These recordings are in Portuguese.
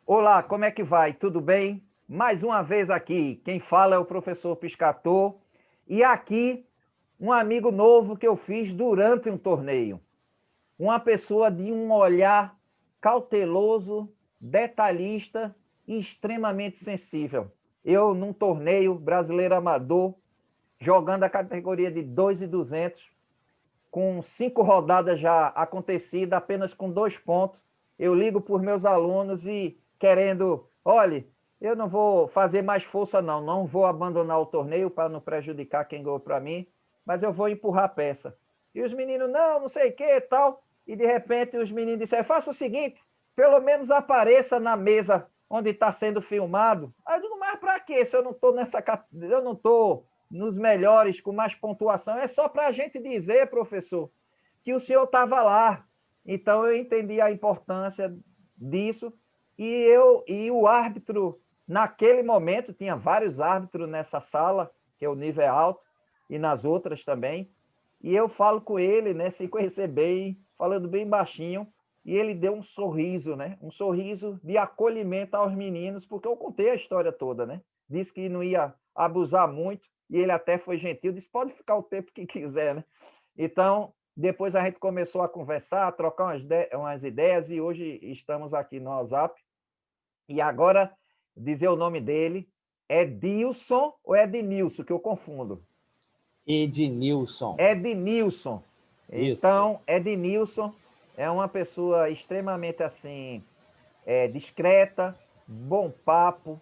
Olá, como é que vai? Tudo bem? Mais uma vez aqui, quem fala é o professor Piscator, e aqui um amigo novo que eu fiz durante um torneio. Uma pessoa de um olhar cauteloso, detalhista e extremamente sensível. Eu, num torneio brasileiro amador, jogando a categoria de 2.200, com 5 rodadas já acontecidas, apenas com 2 pontos, eu ligo para os meus alunos e querendo, olhe, eu não vou fazer mais força não vou abandonar o torneio para não prejudicar quem ganhou para mim, mas eu vou empurrar a peça. E os meninos, não sei o que tal, e de repente os meninos disseram, faça o seguinte, pelo menos apareça na mesa onde está sendo filmado. Aí eu digo, mas para quê? Se eu não estou eu não estou nos melhores, com mais pontuação, é só para a gente dizer, professor, que o senhor estava lá. Então eu entendi a importância disso e o árbitro, naquele momento, tinha vários árbitros nessa sala, que é o nível é alto, e nas outras também, e eu falo com ele, né, sem conhecer bem, falando bem baixinho, e ele deu um sorriso, né? Um sorriso de acolhimento aos meninos, porque eu contei a história toda, né? Disse que não ia abusar muito, e ele até foi gentil, disse, pode ficar o tempo que quiser, né? Então, depois a gente começou a conversar, a trocar umas ideias, e hoje estamos aqui no WhatsApp. E agora, dizer o nome dele, é Dilson ou é Ednilson, que eu confundo? Ednilson. Ednilson. Isso. Então, Ednilson é uma pessoa extremamente assim, discreta, bom papo,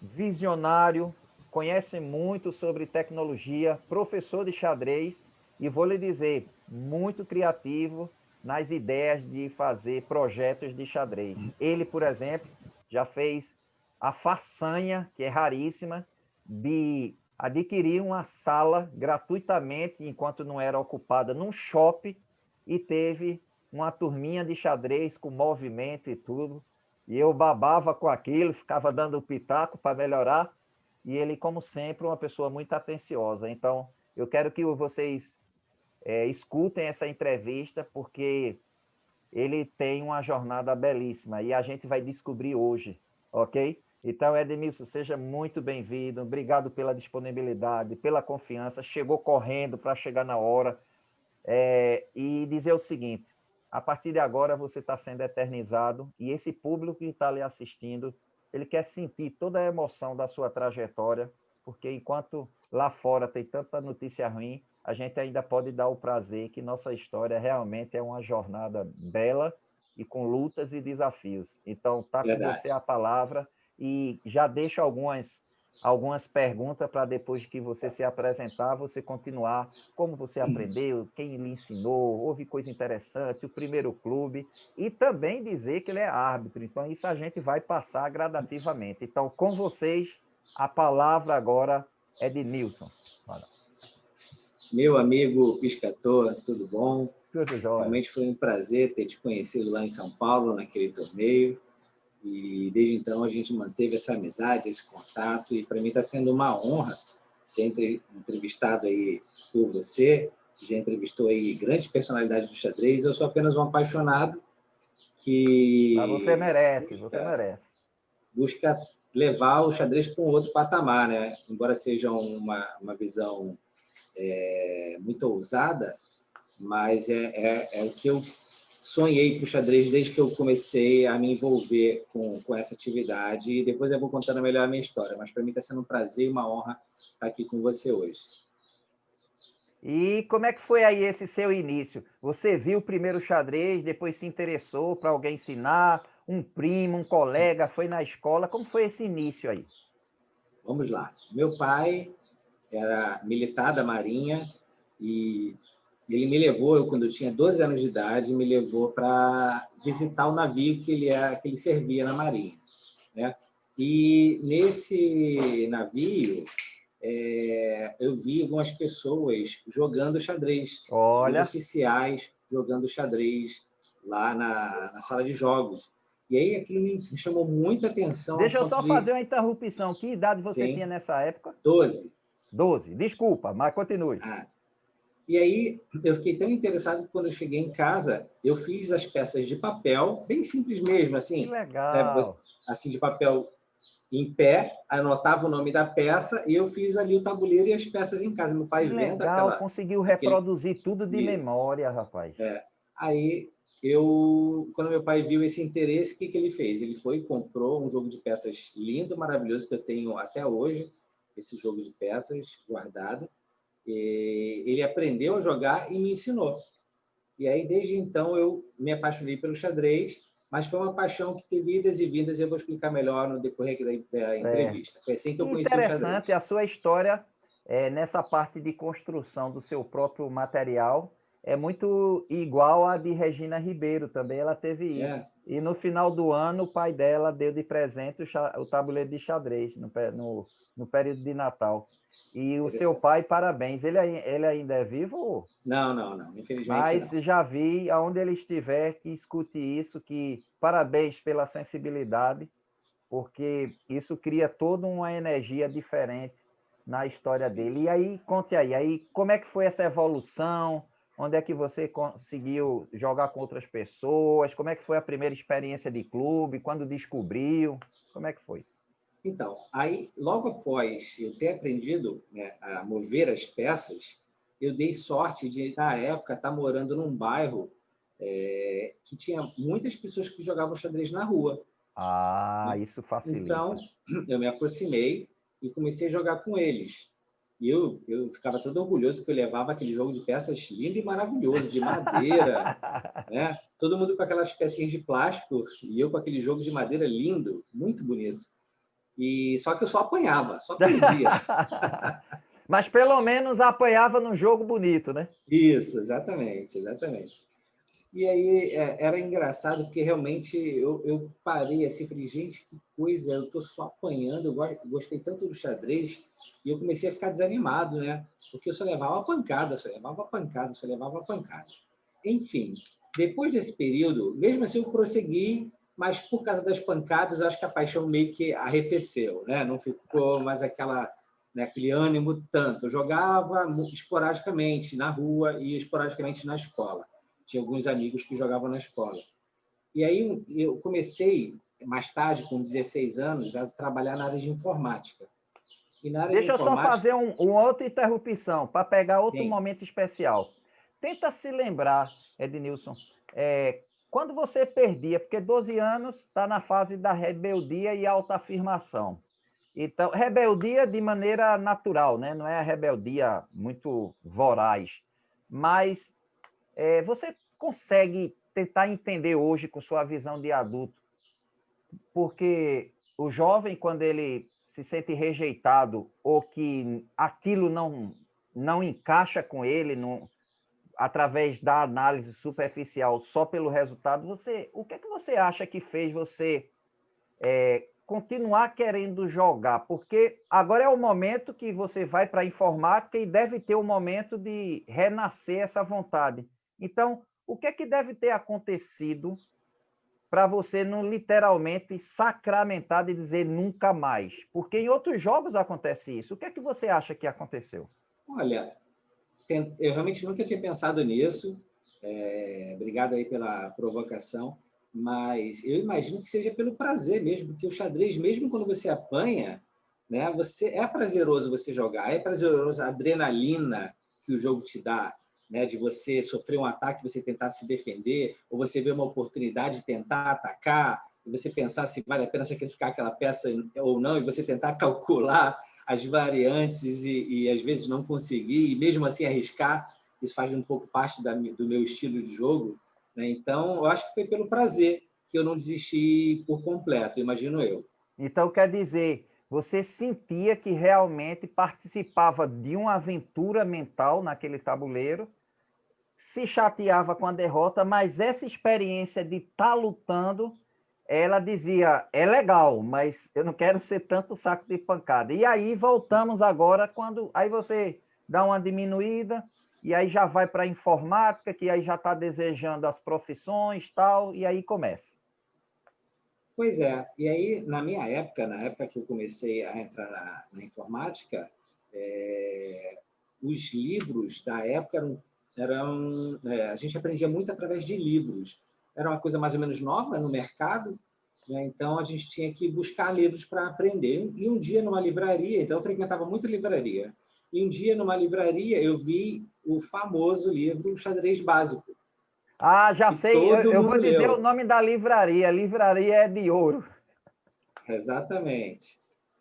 visionário, conhece muito sobre tecnologia, professor de xadrez e vou lhe dizer, muito criativo nas ideias de fazer projetos de xadrez. Ele, por exemplo, já fez a façanha, que é raríssima, de adquirir uma sala gratuitamente, enquanto não era ocupada, num shopping, e teve uma turminha de xadrez com movimento e tudo. E eu babava com aquilo, ficava dando pitaco para melhorar. E ele, como sempre, uma pessoa muito atenciosa. Então, eu quero que vocês escutem essa entrevista, porque ele tem uma jornada belíssima e a gente vai descobrir hoje, ok? Então, Edmilson, seja muito bem-vindo. Obrigado pela disponibilidade, pela confiança. Chegou correndo para chegar na hora. E dizer o seguinte, a partir de agora você está sendo eternizado e esse público que está lhe assistindo, ele quer sentir toda a emoção da sua trajetória, porque enquanto lá fora tem tanta notícia ruim, a gente ainda pode dar o prazer que nossa história realmente é uma jornada bela e com lutas e desafios. Então, está com você Verdade. a palavra e já deixo algumas perguntas para depois que você se apresentar, você continuar como você aprendeu, quem lhe ensinou, houve coisa interessante, o primeiro clube, e também dizer que ele é árbitro. Então, isso a gente vai passar gradativamente. Então, com vocês, a palavra agora é de Nilson. Meu amigo Piscator, tudo bom? Tudo jóia. Realmente foi um prazer ter te conhecido lá em São Paulo, naquele torneio. E desde então a gente manteve essa amizade, esse contato. E para mim está sendo uma honra ser entrevistado aí por você. Já entrevistou aí grandes personalidades do xadrez. Eu sou apenas um apaixonado Mas você que merece, você merece. busca levar o xadrez para um outro patamar, né? Embora seja uma visão muito ousada, mas é o que eu sonhei para o xadrez desde que eu comecei a me envolver com essa atividade. E depois eu vou contando melhor a minha história. Mas para mim está sendo um prazer e uma honra estar aqui com você hoje. E como é que foi aí esse seu início? Você viu primeiro o xadrez, depois se interessou para alguém ensinar, um primo, um colega, foi na escola, como foi esse início aí? Vamos lá. Meu pai era militar da Marinha e ele me levou, quando eu tinha 12 anos de idade, me levou para visitar o navio que ele servia na Marinha, né? E nesse navio eu vi algumas pessoas jogando xadrez, alguns Olha, oficiais jogando xadrez lá na sala de jogos. E aí aquilo me chamou muita atenção ao deixa eu ponto só de, fazer uma interrupção. Que idade você tinha sim, nessa época? 12. 12. Desculpa, mas continue. Ah, E aí eu fiquei tão interessado que quando eu cheguei em casa, eu fiz as peças de papel, bem simples mesmo, Que assim, né, legal! assim de papel em pé, anotava o nome da peça e eu fiz ali o tabuleiro e as peças em casa. Meu Que pai vendo legal! Conseguiu aquele reproduzir tudo de isso. memória, rapaz. Aí quando meu pai viu esse interesse, o que ele fez? Ele foi e comprou um jogo de peças lindo, maravilhoso que eu tenho até hoje, esse jogo de peças guardado. E ele aprendeu a jogar e me ensinou. E aí, desde então, eu me apaixonei pelo xadrez, mas foi uma paixão que teve idas e vindas, e eu vou explicar melhor no decorrer da Certo. entrevista. Foi assim que eu conheci o Interessante xadrez. a sua história nessa parte de construção do seu próprio material. É muito igual à de Regina Ribeiro também, ela teve isso. É, E no final do ano, o pai dela deu de presente o tabuleiro de xadrez, no período de Natal. E o seu interessante. pai, parabéns. Ele ainda é vivo? Não, não, não. Infelizmente, Mas não. já vi, aonde ele estiver, que escute isso, que parabéns pela sensibilidade, porque isso cria toda uma energia diferente na história Sim. dele. E aí, conte aí, como é que foi essa evolução? Onde é que você conseguiu jogar com outras pessoas? Como é que foi a primeira experiência de clube? Quando descobriu? Como é que foi? Então, aí, logo após eu ter aprendido, né, a mover as peças, eu dei sorte de, na época, estar morando num bairro que tinha muitas pessoas que jogavam xadrez na rua, Ah, né? isso Então, facilita. eu me aproximei e comecei a jogar com eles. E eu ficava todo orgulhoso que eu levava aquele jogo de peças lindo e maravilhoso, de madeira, né? Todo mundo com aquelas pecinhas de plástico e eu com aquele jogo de madeira lindo, muito bonito. E só que eu só apanhava, só perdia. Mas pelo menos apanhava num jogo bonito, né? Isso, exatamente, exatamente. E aí era engraçado porque realmente eu parei assim, falei, gente, que coisa, eu estou só apanhando, gostei tanto do xadrez, e eu comecei a ficar desanimado, né? Porque eu só levava pancada, só levava pancada, só levava pancada. Enfim, depois desse período, mesmo assim eu prossegui, mas por causa das pancadas, eu acho que a paixão meio que arrefeceu, né? Não ficou mais né, aquele ânimo tanto. Eu jogava esporadicamente na rua e esporadicamente na escola. Tinha alguns amigos que jogavam na escola. E aí eu comecei, mais tarde, com 16 anos, a trabalhar na área de informática. E na área de Deixa eu só fazer informática, uma outra interrupção para pegar outro sim, momento especial. Tenta se lembrar, Ednilson, quando você perdia, porque 12 anos está na fase da rebeldia e autoafirmação. Então, rebeldia de maneira natural, né? Não é a rebeldia muito voraz. Mas você consegue tentar entender hoje, com sua visão de adulto, porque o jovem, quando ele se sente rejeitado ou que aquilo não encaixa com ele, através da análise superficial só pelo resultado, o que é que você acha que fez você continuar querendo jogar? Porque agora é o momento que você vai para a informática e deve ter o momento de renascer essa vontade. Então, o que é que deve ter acontecido para você não literalmente sacramentar e dizer nunca mais? Porque em outros jogos acontece isso. O que é que você acha que aconteceu? olha, eu realmente nunca tinha pensado nisso. Obrigado aí pela provocação, mas eu imagino que seja pelo prazer mesmo, porque o xadrez, mesmo quando você apanha, né, é prazeroso você jogar, é prazeroso a adrenalina que o jogo te dá, né, de você sofrer um ataque, você tentar se defender, ou você ver uma oportunidade de tentar atacar, e você pensar se vale a pena sacrificar aquela peça ou não, e você tentar calcular as variantes e às vezes não conseguir, e mesmo assim arriscar. Isso faz um pouco parte do meu estilo de jogo, né? Então, eu acho que foi pelo prazer que eu não desisti por completo, imagino eu. Então, quer dizer, você sentia que realmente participava de uma aventura mental naquele tabuleiro, se chateava com a derrota, mas essa experiência de estar lutando, ela dizia, é legal, mas eu não quero ser tanto saco de pancada. E aí voltamos agora, quando aí você dá uma diminuída, e aí já vai para a informática, que aí já está desejando as profissões tal, e aí começa. Pois é, e aí, na época que eu comecei a entrar na informática, os livros da época a gente aprendia muito através de livros. Era uma coisa mais ou menos nova no mercado, né? Então a gente tinha que buscar livros para aprender. E um dia numa livraria, então eu frequentava muito livraria. E um dia numa livraria eu vi o famoso livro Xadrez Básico, Ah, já que sei, todo eu vou mundo dizer o leu. nome da livraria. Livraria é de Ouro. Exatamente.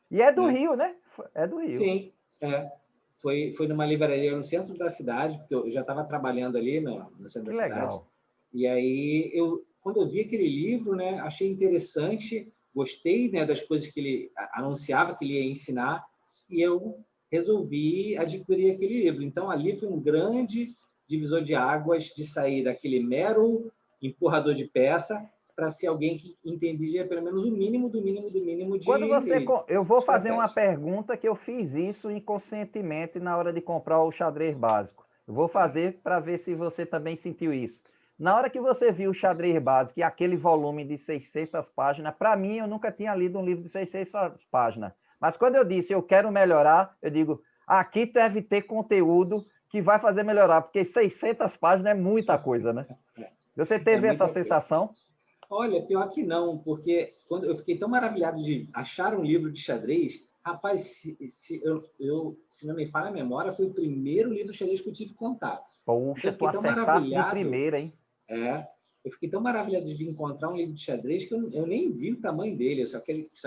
E é do Né? Rio, né? É do Rio. Sim, é. Foi numa livraria no centro da cidade, porque eu já estava trabalhando ali no centro Que da cidade. legal. E aí, quando eu vi aquele livro, né, achei interessante, gostei, né, das coisas que ele anunciava que ele ia ensinar, e eu resolvi adquirir aquele livro. Então, ali foi um grande divisor de águas de sair daquele mero empurrador de peça para ser alguém que entendia pelo menos o mínimo do mínimo do mínimo Quando você. de Eu vou fazer uma estratégia. pergunta que eu fiz isso inconscientemente na hora de comprar o xadrez básico. Eu vou Tá? fazer para ver se você também sentiu isso. Na hora que você viu o xadrez básico e aquele volume de 600 páginas, para mim, eu nunca tinha lido um livro de 600 páginas. Mas quando eu disse eu quero melhorar, eu digo, aqui deve ter conteúdo que vai fazer melhorar, porque 600 páginas é muita coisa, né? Você É teve essa muita coisa. sensação? Olha, pior que não, porque quando eu fiquei tão maravilhado de achar um livro de xadrez, rapaz, se não me falha a memória, foi o primeiro livro de xadrez que eu tive contato. Então, Poxa, eu tu fiquei tão acertasse de maravilhado, primeira, hein? eu fiquei tão maravilhado de encontrar um livro de xadrez que eu nem vi o tamanho dele, eu só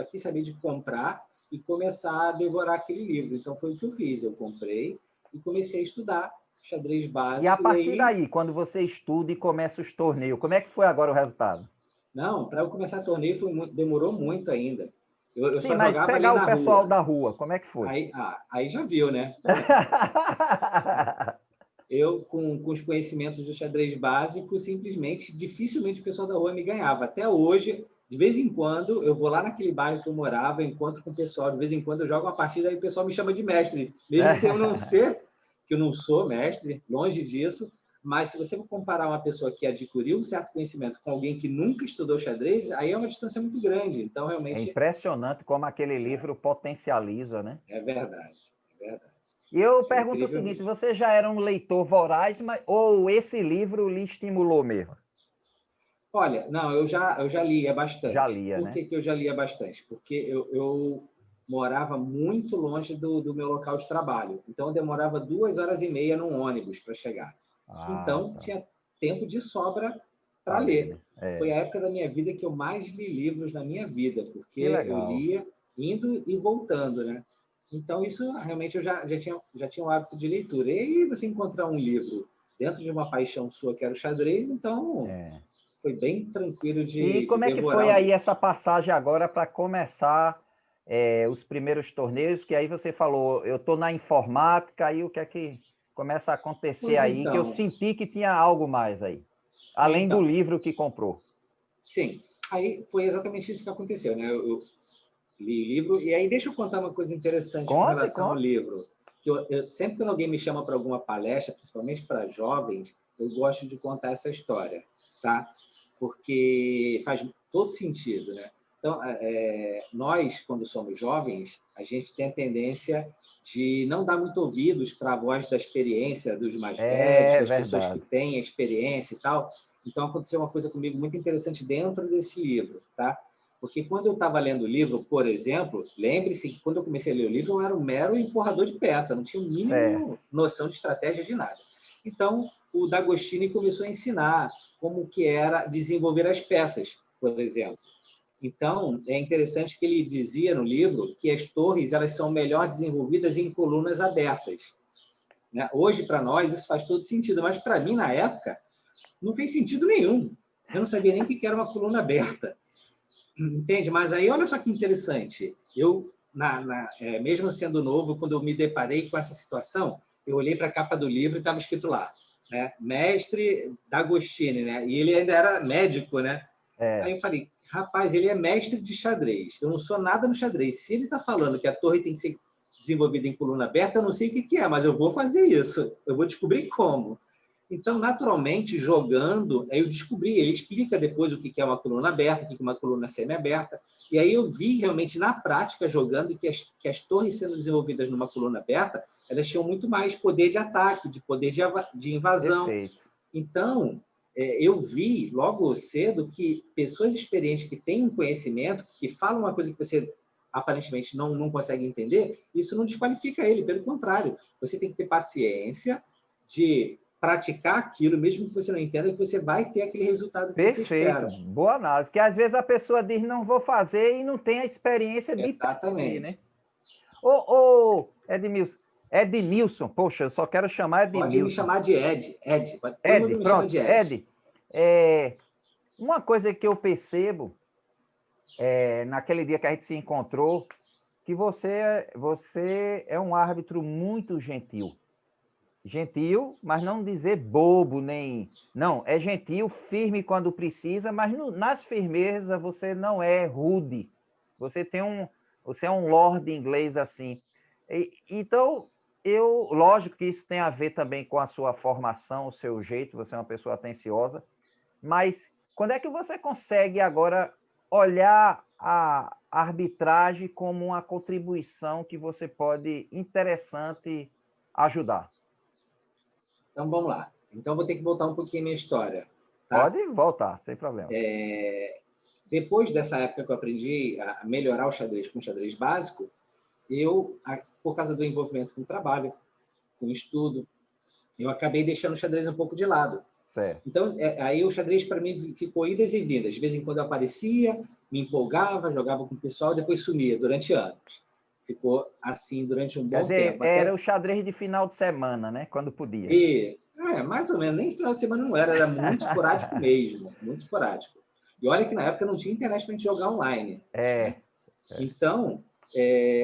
quis saber de comprar e começar a devorar aquele livro. Então, foi o que eu fiz, eu comprei e comecei a estudar xadrez E a básico, e partir aí daí, quando você estuda e começa os torneios, como é que foi agora o resultado? não, para eu começar torneio demorou muito ainda. Eu Sim, só mas jogava ali pegar o na pessoal rua. da rua, como é que foi? Aí já viu, né? Eu, com os conhecimentos do xadrez básico, simplesmente, dificilmente o pessoal da rua me ganhava. Até hoje, de vez em quando, eu vou lá naquele bairro que eu morava, encontro com o pessoal, de vez em quando eu jogo uma partida e o pessoal me chama de mestre. Mesmo sem eu não ser, que eu não sou mestre, longe disso, mas se você for comparar uma pessoa que adquiriu um certo conhecimento com alguém que nunca estudou xadrez, aí é uma distância muito grande. Então, É realmente, impressionante como aquele livro potencializa, né? é verdade. É verdade. E eu É pergunto o incrível seguinte: mesmo. você já era um leitor voraz, ou esse livro lhe estimulou mesmo? Olha, não, eu já lia Já bastante. lia, Por né? que que eu já lia bastante? Porque eu morava muito longe do meu local de trabalho. Então, eu demorava 2 horas e meia num ônibus para chegar. Ah, Então, tá. tinha tempo de sobra para Para ler, ler. né? Foi É, a época da minha vida que eu mais li livros na minha vida, porque que eu legal. lia indo e voltando, né? Então, isso realmente eu já tinha um hábito de leitura. E aí, você encontrar um livro dentro de uma paixão sua, que era o xadrez, então É. foi bem tranquilo E de como é que foi devorar o aí livro. essa passagem agora para começar os primeiros torneios? Que aí você falou, eu estou na informática, aí o que é que começa a acontecer Pois aí? Que eu então, senti que tinha algo mais aí, além do então, livro que comprou. sim. Aí foi exatamente isso que aconteceu, né? Eu li o livro, e aí deixa eu contar uma coisa interessante com Conte, relação ao conte. livro. Que sempre que alguém me chama para alguma palestra, principalmente para jovens, eu gosto de contar essa história, tá? Porque faz todo sentido, né? Então, nós, quando somos jovens, a gente tem a tendência de não dar muito ouvidos para a voz da experiência dos mais velhos, É das pessoas que verdade. têm a experiência e tal. Então, aconteceu uma coisa comigo muito interessante dentro desse livro, tá? Porque quando eu estava lendo o livro, por exemplo, lembre-se que quando eu comecei a ler o livro, eu era um mero empurrador de peça, não tinha o Certo. mínimo noção de estratégia de nada. Então, o D'Agostini começou a ensinar como que era desenvolver as peças, por exemplo. Então, é interessante que ele dizia no livro que as torres elas são melhor desenvolvidas em colunas abertas, né? Hoje, para nós, isso faz todo sentido, mas para mim, na época, não fez sentido nenhum. Eu não sabia nem o que era uma coluna aberta. Entende? Mas aí, olha só que interessante. Eu, mesmo sendo novo, quando eu me deparei com essa situação, eu olhei para a capa do livro e estava escrito lá, né? Mestre D'Agostini, né? E ele ainda era médico, né? Aí É. eu falei, rapaz, ele é mestre de xadrez. Eu não sou nada no xadrez. Se ele está falando que a torre tem que ser desenvolvida em coluna aberta, eu não sei o que é, mas eu vou fazer isso. Eu vou descobrir como. Então, naturalmente, jogando, aí eu descobri, ele explica depois o que é uma coluna aberta, o que é uma coluna semi-aberta, e aí eu vi realmente na prática, jogando, que as torres sendo desenvolvidas numa coluna aberta, elas tinham muito mais poder de ataque, de poder de invasão. Perfeito. Então, eu vi logo cedo que pessoas experientes que têm um conhecimento, que falam uma coisa que você aparentemente não consegue entender, isso não desqualifica ele, pelo contrário. Você tem que ter paciência de praticar aquilo, mesmo que você não entenda, que você vai ter aquele resultado que você Perfeito. espera. Boa análise. Que às vezes a pessoa diz, não vou fazer e não tem a experiência de perceber, né? Exatamente. Ô, Edmilson, poxa, eu só quero chamar Pode me Edmilson. chamar de Ed. Ed. Todo Ed, mundo me chama pronto. de Ed. Uma coisa que eu percebo naquele dia que a gente se encontrou, que você é um árbitro muito gentil. Gentil, mas não dizer bobo, nem... Não, é gentil, firme quando precisa, mas nas firmezas você não é rude. Você é um lord inglês assim. Então, lógico que isso tem a ver também com a sua formação, o seu jeito, você é uma pessoa atenciosa, mas quando é que você consegue agora olhar a arbitragem como uma contribuição que você pode, interessante, ajudar? Então, vamos lá. Então, vou ter que voltar um pouquinho a minha história. Tá? Pode voltar, sem problema. Depois dessa época que eu aprendi a melhorar o xadrez com o xadrez básico, por causa do envolvimento com o trabalho, com o estudo, eu acabei deixando o xadrez um pouco de lado. Certo. Então, aí o xadrez para mim ficou idas e vindas. De vez em quando eu aparecia, me empolgava, jogava com o pessoal, depois sumia durante anos. Ficou assim durante um bom tempo. Era o xadrez de final de semana, né? Quando podia. Mais ou menos. Nem final de semana não era muito esporádico mesmo. Muito esporádico. E olha que na época não tinha internet para a gente jogar online. Né? Então,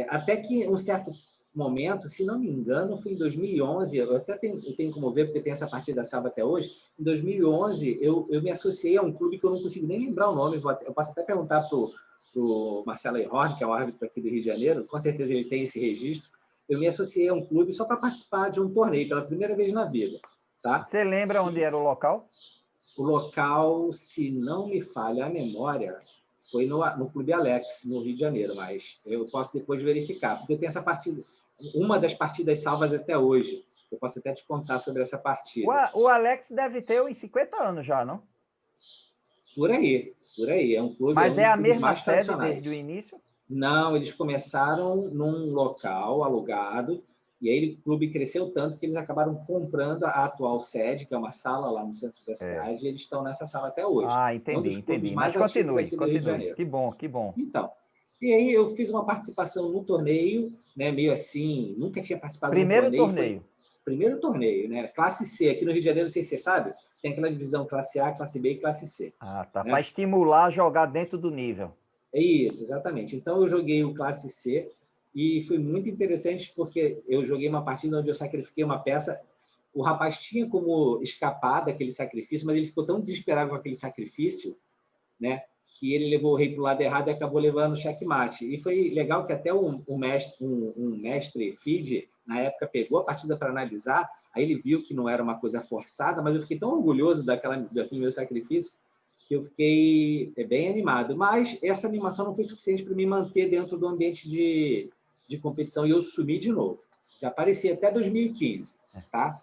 até que um certo momento, se não me engano, foi em 2011, eu tenho como ver, porque tem essa partida salva até hoje, em 2011 eu me associei a um clube que eu não consigo nem lembrar o nome, eu posso até perguntar para o Marcelo Eihorn, que é um árbitro aqui do Rio de Janeiro, com certeza ele tem esse registro, eu me associei a um clube só para participar de um torneio, pela primeira vez na vida. Tá? Você lembra onde era o local? O local, se não me falha a memória, foi no Clube Alex, no Rio de Janeiro, mas eu posso depois verificar, porque eu tenho essa partida, uma das partidas salvas até hoje. Eu posso até te contar sobre essa partida. O Alex deve ter uns 50 anos já, não? Por aí. É um clube, mas um é dos a clubes mesma mais sede tradicionais. desde o início? Não, eles começaram num local alugado, e aí o clube cresceu tanto que eles acabaram comprando a atual sede, que é uma sala lá no centro da cidade, e eles estão nessa sala até hoje. Entendi, É um dos clubes mais mas antigos aqui do Rio de Janeiro. Que bom. Então, e aí eu fiz uma participação no torneio, né, meio assim, nunca tinha participado de um torneio. Primeiro torneio, né? Classe C, aqui no Rio de Janeiro, não sei se você sabe, tem aquela divisão classe A, classe B e classe C. Tá. Né? Para estimular a jogar dentro do nível. Isso, exatamente. Então, eu joguei o classe C e foi muito interessante porque eu joguei uma partida onde eu sacrifiquei uma peça. O rapaz tinha como escapar daquele sacrifício, mas ele ficou tão desesperado com aquele sacrifício, né, que ele levou o rei para o lado errado e acabou levando o checkmate. E foi legal que até um mestre FIDE, na época, pegou a partida para analisar, aí ele viu que não era uma coisa forçada, mas eu fiquei tão orgulhoso daquele meu sacrifício que eu fiquei bem animado. Mas essa animação não foi suficiente para me manter dentro do ambiente de competição e eu sumi de novo. Desapareci até 2015, tá?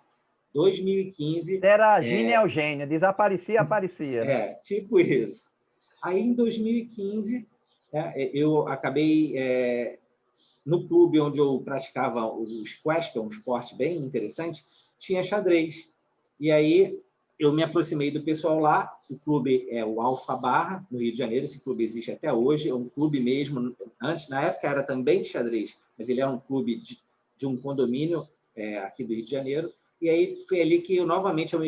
2015... Era gênio, gênio. Desaparecia, aparecia. Né? Tipo isso. Aí, em 2015, eu acabei no clube onde eu praticava o squash, que é um esporte bem interessante, tinha xadrez. E aí eu me aproximei do pessoal lá. O clube é o Alfa Barra, no Rio de Janeiro. Esse clube existe até hoje. É um clube mesmo. Antes, na época, era também de xadrez, mas ele era um clube de um condomínio aqui do Rio de Janeiro. E aí foi ali que novamente eu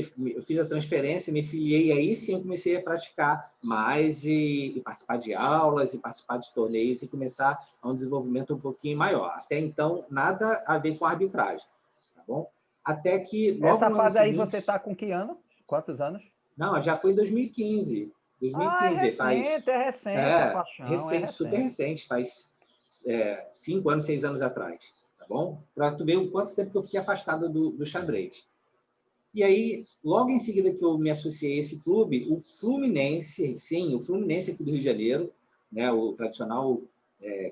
fiz a transferência, me filiei, e aí sim eu comecei a praticar mais e participar de aulas, e participar de torneios, e começar a um desenvolvimento um pouquinho maior. Até então, nada a ver com a arbitragem, tá bom? Até que logo essa no fase ano aí seguinte... você está com que ano? Quantos anos? Não, já foi em 2015. 2015, é recente a paixão. Recente, super recente, faz 5 anos, 6 anos atrás. Bom, para tu ver o quanto tempo que eu fiquei afastado do xadrez. E aí, logo em seguida que eu me associei a esse clube, o Fluminense, sim, o Fluminense aqui do Rio de Janeiro, né, o tradicional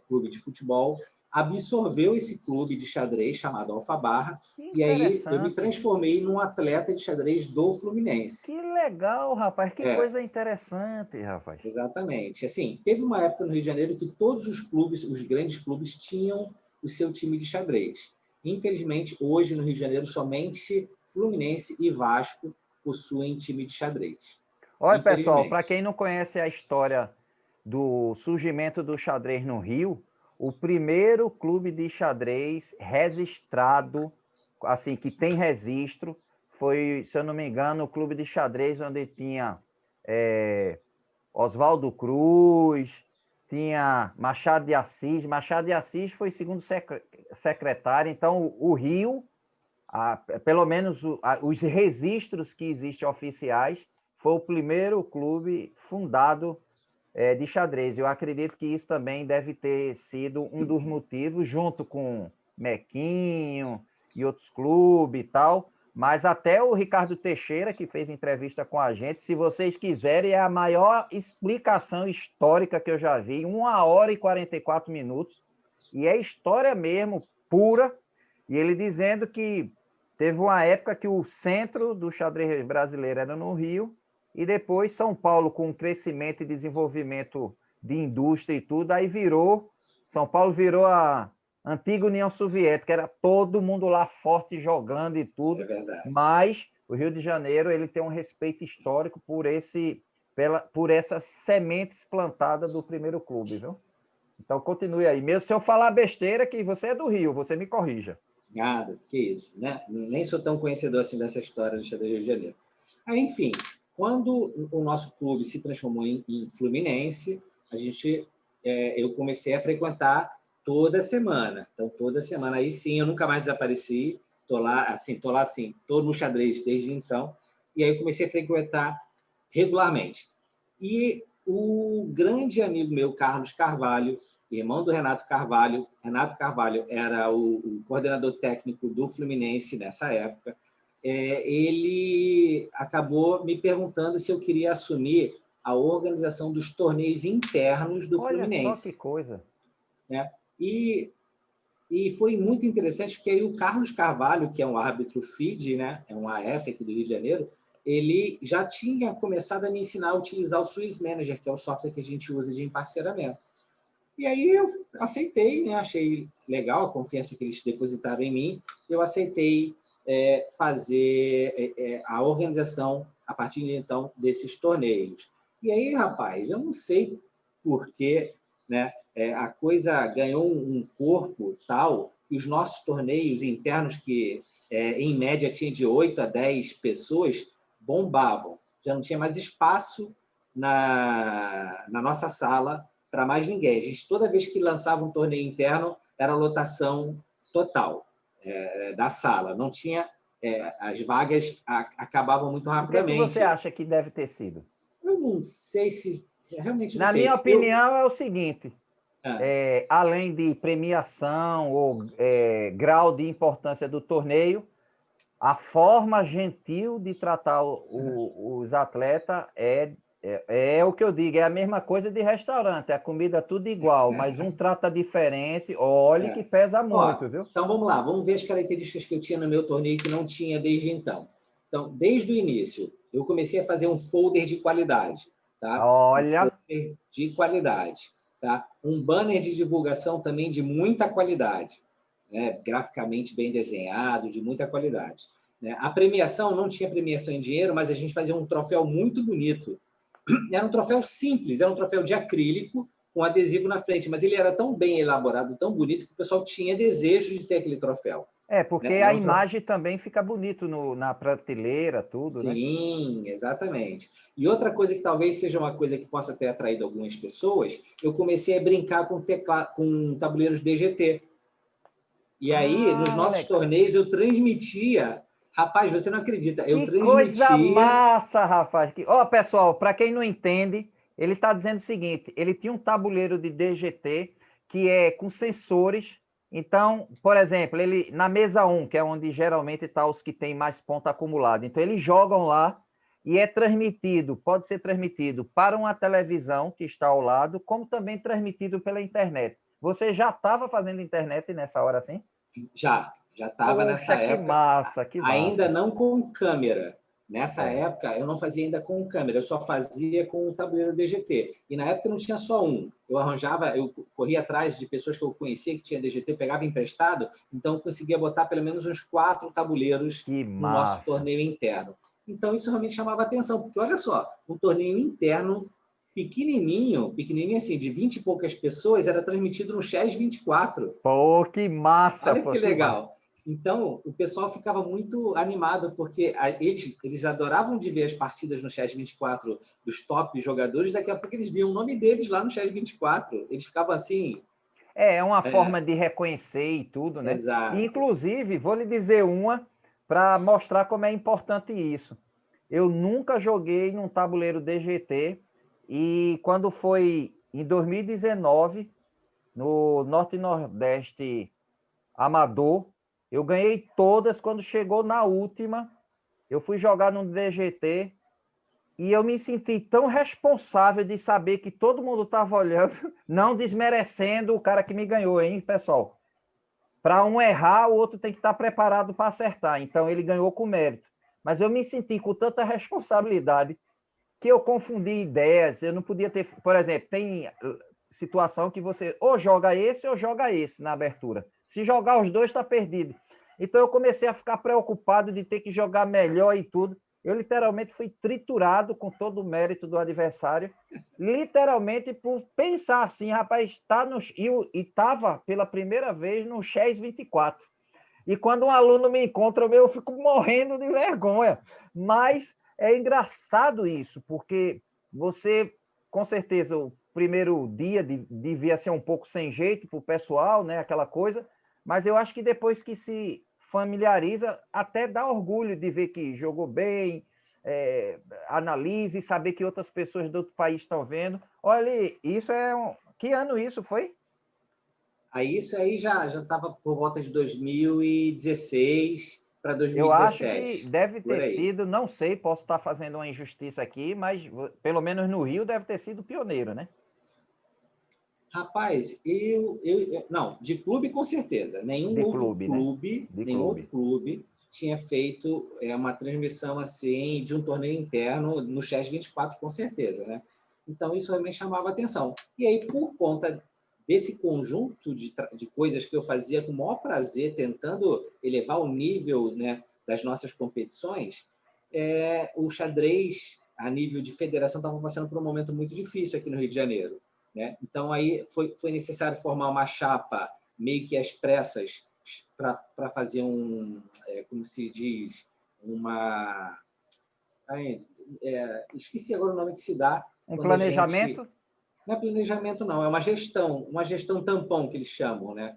clube de futebol, absorveu esse clube de xadrez chamado Alfabarra, Que e aí eu me interessante. transformei num atleta de xadrez do Fluminense. Que legal, rapaz. Que É, coisa interessante, rapaz. exatamente. Assim, teve uma época no Rio de Janeiro que todos os clubes, os grandes clubes, tinham o seu time de xadrez. Infelizmente, hoje no Rio de Janeiro, somente Fluminense e Vasco possuem time de xadrez. Olha, pessoal, para Infelizmente. quem não conhece a história do surgimento do xadrez no Rio, o primeiro clube de xadrez registrado, assim, que tem registro, foi, se eu não me engano, o clube de xadrez onde tinha Oswaldo Cruz, tinha Machado de Assis. Machado de Assis foi segundo secretário, então o Rio, pelo menos os registros que existem oficiais, foi o primeiro clube fundado de xadrez. Eu acredito que isso também deve ter sido um dos motivos, junto com Mequinho e outros clubes e tal. Mas até o Ricardo Teixeira, que fez entrevista com a gente, se vocês quiserem, é a maior explicação histórica que eu já vi, 1 hora e 44 minutos. E é história mesmo, pura. E ele dizendo que teve uma época que o centro do xadrez brasileiro era no Rio, e depois São Paulo, com crescimento e desenvolvimento de indústria e tudo, aí São Paulo virou a antiga União Soviética, era todo mundo lá forte jogando e É tudo, verdade. mas o Rio de Janeiro ele tem um respeito histórico por essas sementes plantadas do primeiro clube, viu? Então continue aí. Mesmo se eu falar besteira, que você é do Rio, você me corrija. Nada, que isso, né? Nem sou tão conhecedor assim dessa história do xadrez do Rio de Janeiro. Aí, enfim, quando o nosso clube se transformou em Fluminense, eu comecei a frequentar toda semana. Então, toda semana, aí sim, eu nunca mais desapareci. Tô lá assim, tô no xadrez desde então. E aí eu comecei a frequentar regularmente. E o grande amigo meu, Carlos Carvalho, irmão do Renato Carvalho era o coordenador técnico do Fluminense nessa época, ele acabou me perguntando se eu queria assumir a organização dos torneios internos do Olha só que Fluminense. coisa. Né? E foi muito interessante, porque aí o Carlos Carvalho, que é um árbitro FIDE, né? É um AF aqui do Rio de Janeiro, ele já tinha começado a me ensinar a utilizar o Swiss Manager, que é o software que a gente usa de emparceramento. E aí eu aceitei, né? Achei legal a confiança que eles depositaram em mim. Eu aceitei fazer a organização, a partir de então, desses torneios. E aí, rapaz, eu não sei por que, né, a coisa ganhou um corpo tal que os nossos torneios internos, que em média tinha de 8 a 10 pessoas, bombavam. Já não tinha mais espaço na nossa sala para mais ninguém. A gente, toda vez que lançava um torneio interno, era lotação total da sala. Não tinha... as vagas acabavam muito O que é que você rapidamente. acha que deve ter sido? Eu não sei se... Realmente não Na minha sei. opinião, é o seguinte: além de premiação ou grau de importância do torneio, a forma gentil de tratar os atletas é o que eu digo, é a mesma coisa de restaurante, a comida tudo igual, mas um trata diferente, olhe que pesa Ó, muito, viu? então vamos lá, vamos ver as características que eu tinha no meu torneio que não tinha desde então. Então, desde o início, eu comecei a fazer um folder de qualidade, tá? Um Olha, folder de qualidade, tá? Um banner de divulgação também de muita qualidade, né? Graficamente bem desenhado, de muita qualidade. Né? A premiação não tinha premiação em dinheiro, mas a gente fazia um troféu muito bonito. Era um troféu simples, era um troféu de acrílico com adesivo na frente, mas ele era tão bem elaborado, tão bonito, que o pessoal tinha desejo de ter aquele troféu. porque Né? a Era um troféu... imagem também fica bonito na prateleira, tudo, né? Sim, exatamente. E outra coisa que talvez seja uma coisa que possa ter atraído algumas pessoas, eu comecei a brincar com tabuleiros DGT. E aí, nos Ah, nossos legal. torneios, eu transmitia... Rapaz, você não acredita, eu Que coisa transmitia... massa, rapaz. Ó, pessoal, para quem não entende, ele está dizendo o seguinte: ele tinha um tabuleiro de DGT que é com sensores. Então, por exemplo, ele na mesa 1, que é onde geralmente está os que têm mais ponto acumulado. Então, eles jogam lá e é transmitido, pode ser transmitido para uma televisão que está ao lado, como também transmitido pela internet. Você já estava fazendo internet nessa hora assim? Já estava Poxa, nessa que época, massa, que ainda massa. não com câmera. Nessa É. época, eu não fazia ainda com câmera, eu só fazia com o tabuleiro DGT. E na época não tinha só um. Eu corria atrás de pessoas que eu conhecia que tinha DGT, pegava emprestado, então eu conseguia botar pelo menos uns 4 tabuleiros Que no nosso massa. torneio interno. Então isso realmente chamava atenção, porque olha só, um torneio interno pequenininho, pequenininho assim, de 20 e poucas pessoas, era transmitido no Chess 24. Pô, que massa, Olha pô, que que massa. legal. Então, o pessoal ficava muito animado, porque eles adoravam de ver as partidas no Chess 24 dos top jogadores, daqui a pouco eles viam o nome deles lá no Chess 24. Eles ficavam assim, É uma forma de reconhecer e tudo, né? E, exato. inclusive, vou lhe dizer uma para mostrar como é importante isso. Eu nunca joguei num tabuleiro DGT e quando foi em 2019, no Norte e Nordeste Amador, eu ganhei todas. Quando chegou na última, eu fui jogar no DGT e eu me senti tão responsável de saber que todo mundo estava olhando, não desmerecendo o cara que me ganhou, hein, pessoal? Para um errar, o outro tem que estar preparado para acertar. Então, ele ganhou com mérito. Mas eu me senti com tanta responsabilidade que eu confundi ideias. Eu não podia ter. Por exemplo, tem situação que você ou joga esse ou joga esse na abertura. Se jogar os dois, está perdido. Então, eu comecei a ficar preocupado de ter que jogar melhor e tudo. Eu literalmente fui triturado com todo o mérito do adversário, literalmente por pensar assim, rapaz, está no. E estava pela primeira vez no Chess 24. E quando um aluno me encontra, eu fico morrendo de vergonha. Mas é engraçado isso, porque você, com certeza, o primeiro dia devia ser um pouco sem jeito para o pessoal, né? Aquela coisa. Mas eu acho que depois que se familiariza, até dá orgulho de ver que jogou bem, analise, saber que outras pessoas do outro país estão vendo. Olha, isso é um. Que ano isso foi? Aí isso aí já estava por volta de 2016 para Eu acho que 2017, deve por ter aí. sido, não sei, posso estar fazendo uma injustiça aqui, mas pelo menos no Rio deve ter sido pioneiro, né? Rapaz, não, de clube com certeza. De clube, né? De Nenhum outro clube. clube tinha feito uma transmissão assim de um torneio interno no Chess 24, com certeza, né? Então isso realmente chamava atenção. E aí, por conta desse conjunto de coisas que eu fazia com o maior prazer, tentando elevar o nível, né, das nossas competições, o xadrez, a nível de federação, estava passando por um momento muito difícil aqui no Rio de Janeiro, né? Então, aí foi necessário formar uma chapa meio que às pressas para fazer como se diz, uma... esqueci agora o nome que se dá Um quando a gente... planejamento? Não é planejamento, não, é uma gestão tampão que eles chamam, né?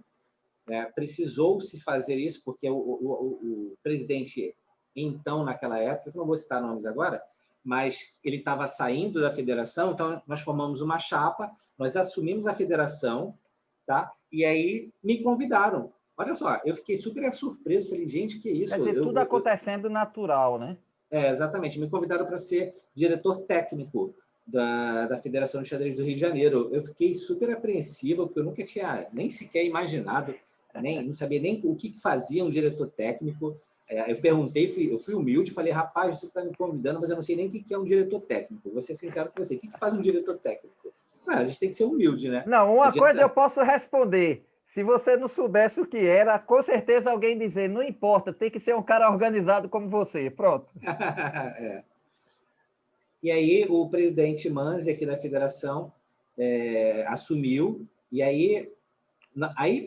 Precisou-se fazer isso porque o presidente, então, naquela época, que eu não vou citar nomes agora, mas ele estava saindo da federação, então nós formamos uma chapa, nós assumimos a federação, tá? E aí me convidaram. Olha só, eu fiquei super surpreso, falei, gente, que Quer isso? dizer, tudo acontecendo natural, né? Exatamente, me convidaram para ser diretor técnico da Federação de Xadrez do Rio de Janeiro. Eu fiquei super apreensivo, porque eu nunca tinha nem sequer imaginado, não sabia nem o que fazia um diretor técnico. Eu perguntei, eu fui humilde, falei, rapaz, você está me convidando, mas eu não sei nem o que é um diretor técnico. Vou ser sincero com você, o que faz um diretor técnico? A gente tem que ser humilde, né? Não, uma coisa eu posso responder. Se você não soubesse o que era, com certeza alguém dizer, não importa, tem que ser um cara organizado como você. Pronto. É. E aí o presidente Manzi, aqui da federação, assumiu, e aí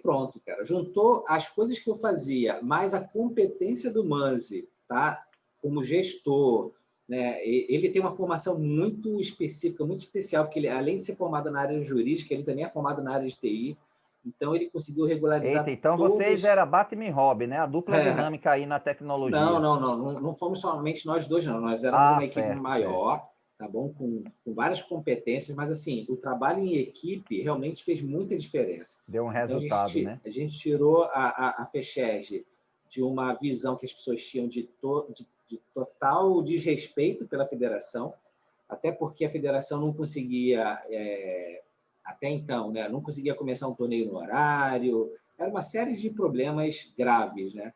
pronto, cara, juntou as coisas que eu fazia, mais a competência do Manzi, tá? Como gestor, né? Ele tem uma formação muito específica, muito especial, porque ele, além de ser formado na área jurídica, ele também é formado na área de TI, então ele conseguiu Eita, regularizar então vocês todas... era Batman e Robin, né? A dupla dinâmica aí na Não, tecnologia. não, não, não fomos somente nós dois, não. Nós éramos Ah, uma equipe certo, certo. maior, tá bom? Com várias competências, mas assim, o trabalho em equipe realmente fez muita diferença. Deu um Então, resultado, né? a gente tirou a FECHESG de uma visão que as pessoas tinham de total desrespeito pela federação, até porque a federação não conseguia, até então, né, não conseguia começar um torneio no horário, era uma série de problemas graves, né?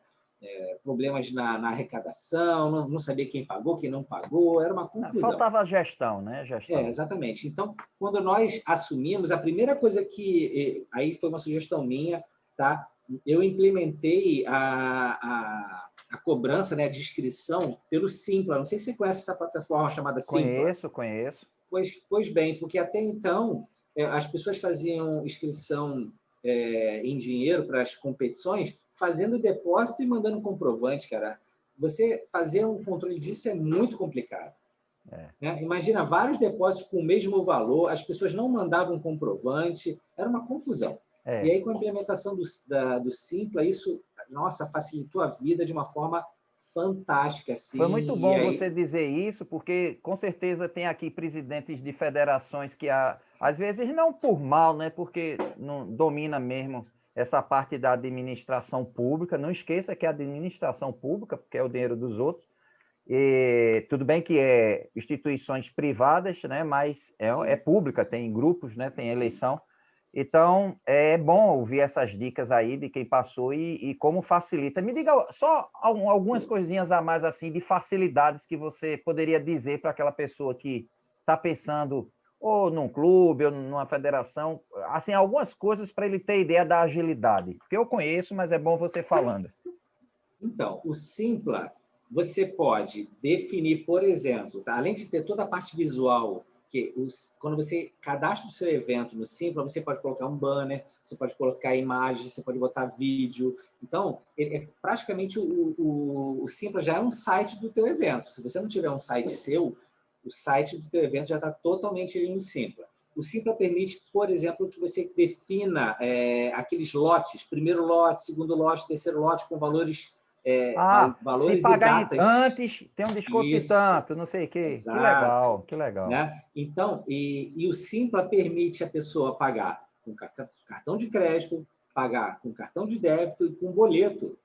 Problemas na arrecadação, não sabia quem pagou, quem não pagou, era uma confusão. Faltava gestão, né? Gestão. Exatamente. Então, quando nós assumimos, a primeira coisa que... Aí foi uma sugestão minha, tá? Eu implementei a cobrança, né, de inscrição pelo Simpla. Não sei se você conhece essa plataforma chamada Simpla. Conheço. Pois bem, porque até então as pessoas faziam inscrição em dinheiro para as competições, fazendo depósito e mandando comprovante, cara. Você fazer um controle disso é muito complicado. Né? Imagina vários depósitos com o mesmo valor, as pessoas não mandavam comprovante, era uma confusão. E aí, com a implementação do Simpla, isso, nossa, facilitou a vida de uma forma fantástica. Assim, foi muito bom você dizer isso, porque com certeza tem aqui presidentes de federações que, às vezes, não por mal, né, porque não domina mesmo essa parte da administração pública. Não esqueça que é a administração pública, porque é o dinheiro dos outros. E tudo bem que é instituições privadas, né, mas é pública, tem grupos, né, tem eleição. Então, é bom ouvir essas dicas aí de quem passou e como facilita. Me diga só algumas coisinhas a mais assim de facilidades que você poderia dizer para aquela pessoa que está pensando ou num clube ou numa federação, assim, algumas coisas para ele ter ideia da agilidade. Porque eu conheço, mas é bom você falando. Então, o Simpla, você pode definir, por exemplo, tá? Além de ter toda a parte visual, quando você cadastra o seu evento no Simpla, você pode colocar um banner, você pode colocar imagem, você pode botar vídeo. Então, praticamente o Simpla já é um site do teu evento. Se você não tiver um site seu, o site do teu evento já está totalmente ali no Simpla. O Simpla permite, por exemplo, que você defina aqueles lotes, primeiro lote, segundo lote, terceiro lote, com valores... valores se pagar e datas. Antes, tem um desconto de tanto, não sei o quê. Exato. Que legal. Né? Então, e o Simpla permite a pessoa pagar com cartão de crédito, pagar com cartão de débito e com boleto.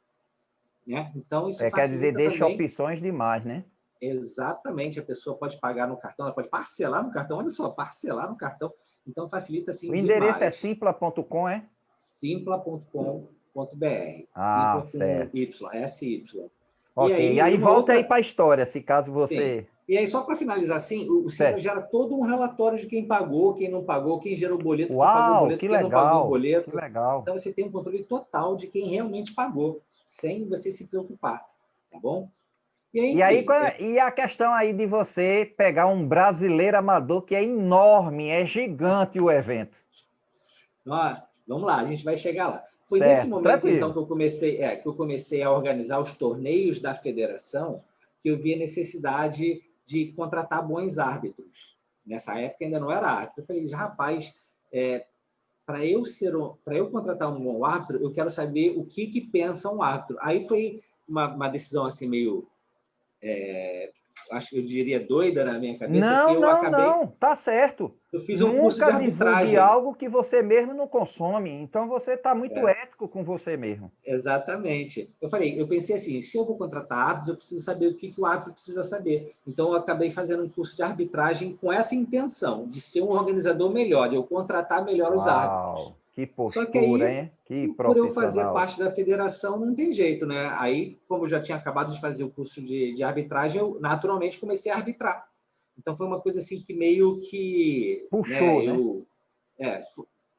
Né? Então, isso quer dizer, deixa também... opções demais, né? Exatamente. A pessoa pode pagar no cartão, ela pode parcelar no cartão. Olha só, parcelar no cartão. Então, facilita assim demais. O endereço é simpla.com, é? Simpla.com.br. Simpla com Y, SY. Ok, e aí volta aí para a história, se caso você... Sim. E aí, só para finalizar, assim, o Simpla gera todo um relatório de quem pagou, quem não pagou, quem gerou o boleto, quem pagou o boleto, quem não pagou o boleto. Que legal. Então, você tem um controle total de quem realmente pagou, sem você se preocupar, tá bom? E aí, enfim, e a questão aí de você pegar um brasileiro amador que é enorme, é gigante o evento. Vamos lá, a gente vai chegar lá. Foi nesse momento, então, que eu comecei a organizar os torneios da federação, que eu vi a necessidade de contratar bons árbitros. Nessa época ainda não era árbitro. Eu falei, rapaz, para eu contratar um bom árbitro, eu quero saber o que pensa um árbitro. Aí foi uma decisão assim meio, acho que eu diria doida na minha cabeça. Não, tá certo. Eu fiz um curso de arbitragem. Divulgue algo que você mesmo não consome. Então, você está muito ético com você mesmo. Exatamente. Eu pensei assim, se eu vou contratar árbitros, eu preciso saber o que o árbitro precisa saber. Então, eu acabei fazendo um curso de arbitragem com essa intenção, de ser um organizador melhor, de eu contratar melhor os árbitros. Que postura, Só que aí, hein? Que por eu fazer parte da federação, não tem jeito, né? Aí, como eu já tinha acabado de fazer o curso de arbitragem, eu naturalmente comecei a arbitrar. Então, foi uma coisa assim que meio que... puxou, né?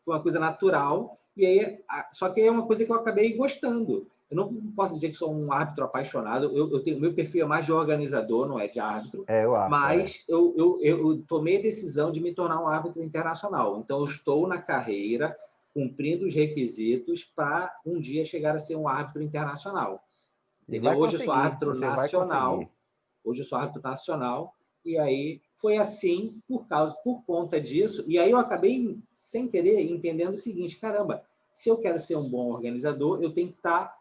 Foi uma coisa natural. E aí, só que é uma coisa que eu acabei gostando. Eu não posso dizer que sou um árbitro apaixonado. Meu perfil é mais de organizador, não é de árbitro. Mas eu tomei a decisão de me tornar um árbitro internacional. Então, eu estou na carreira, cumprindo os requisitos para um dia chegar a ser um árbitro internacional. Hoje eu sou árbitro nacional. Hoje eu sou árbitro nacional. E aí foi assim por conta disso. E aí eu acabei, sem querer, entendendo o seguinte: caramba, se eu quero ser um bom organizador, eu tenho que estar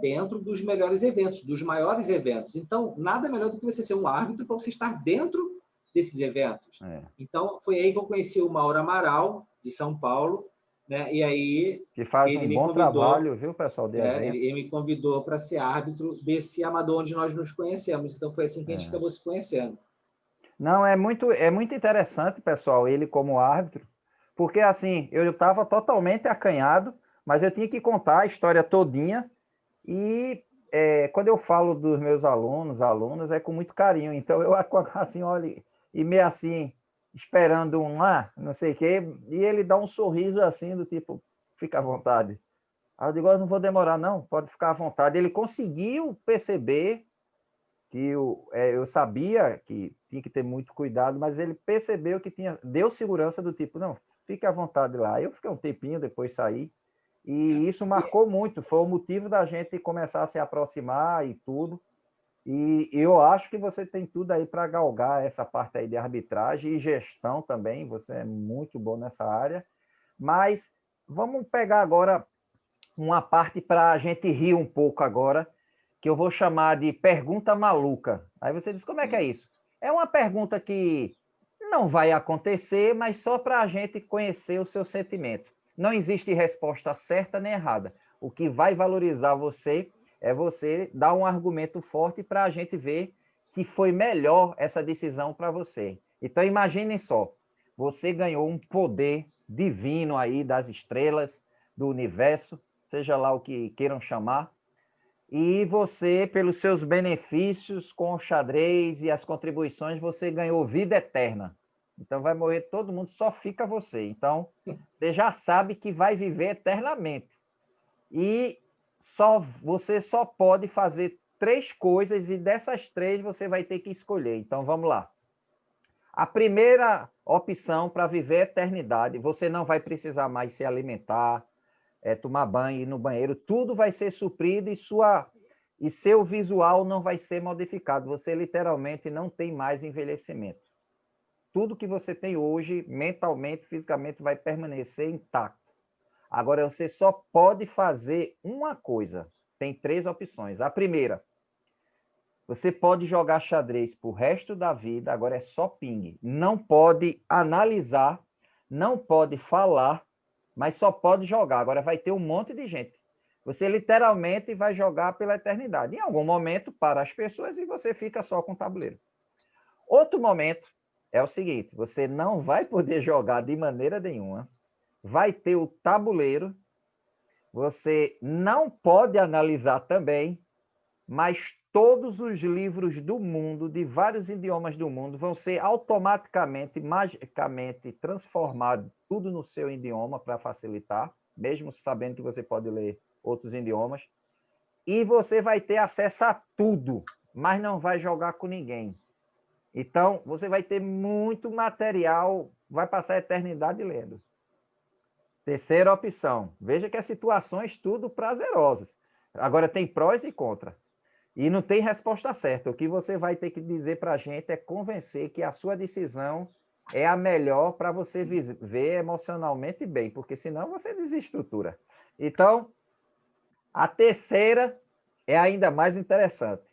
dentro dos melhores eventos, dos maiores eventos. Então, nada melhor do que você ser um árbitro para você estar dentro desses eventos. Então, foi aí que eu conheci o Mauro Amaral, de São Paulo, né? E aí que faz ele um me bom convidou, trabalho, viu, pessoal, de evento. ele me convidou para ser árbitro desse amador onde nós nos conhecemos. Então, foi assim que a gente acabou se conhecendo. Não, é muito interessante, pessoal, ele como árbitro, porque assim, eu estava totalmente acanhado, mas eu tinha que contar a história todinha, e quando eu falo dos meus alunos, é com muito carinho. Então, eu assim, olho, e meio assim, esperando não sei o quê, e ele dá um sorriso assim, do tipo, fica à vontade. Aí eu digo, eu não vou demorar, não, pode ficar à vontade. Ele conseguiu perceber que eu sabia que tinha que ter muito cuidado, mas ele percebeu que deu segurança do tipo, não, fique à vontade lá. Eu fiquei um tempinho, depois saí, e isso marcou muito, foi o motivo da gente começar a se aproximar e tudo. E eu acho que você tem tudo aí para galgar essa parte aí de arbitragem e gestão também, você é muito bom nessa área. Mas vamos pegar agora uma parte para a gente rir um pouco agora, que eu vou chamar de pergunta maluca. Aí você diz, como é que é isso? É uma pergunta que não vai acontecer, mas só para a gente conhecer o seu sentimento. Não existe resposta certa nem errada. O que vai valorizar você é você dar um argumento forte para a gente ver que foi melhor essa decisão para você. Então, imaginem só, você ganhou um poder divino aí das estrelas, do universo, seja lá o que queiram chamar, e você, pelos seus benefícios com o xadrez e as contribuições, você ganhou vida eterna. Então vai morrer todo mundo, só fica você. Então, você já sabe que vai viver eternamente. E você só pode fazer 3 coisas, e dessas 3 você vai ter que escolher. Então vamos lá. A primeira opção para viver a eternidade, você não vai precisar mais se alimentar, tomar banho, ir no banheiro, tudo vai ser suprido e seu visual não vai ser modificado. Você literalmente não tem mais envelhecimento. Tudo que você tem hoje, mentalmente, fisicamente, vai permanecer intacto. Agora, você só pode fazer uma coisa. Tem 3 opções. A primeira, você pode jogar xadrez pro resto da vida, agora é só ping. Não pode analisar, não pode falar, mas só pode jogar. Agora vai ter um monte de gente. Você literalmente vai jogar pela eternidade. Em algum momento, para as pessoas, e você fica só com o tabuleiro. Outro momento é o seguinte, você não vai poder jogar de maneira nenhuma, vai ter o tabuleiro, você não pode analisar também, mas todos os livros do mundo, de vários idiomas do mundo, vão ser automaticamente, magicamente transformados tudo no seu idioma para facilitar, mesmo sabendo que você pode ler outros idiomas. E você vai ter acesso a tudo, mas não vai jogar com ninguém. Então, você vai ter muito material, vai passar a eternidade lendo. Terceira opção, veja que as situações tudo prazerosas. Agora tem prós e contras. E não tem resposta certa. O que você vai ter que dizer para a gente é convencer que a sua decisão é a melhor para você viver emocionalmente bem, porque senão você desestrutura. Então, a terceira é ainda mais interessante.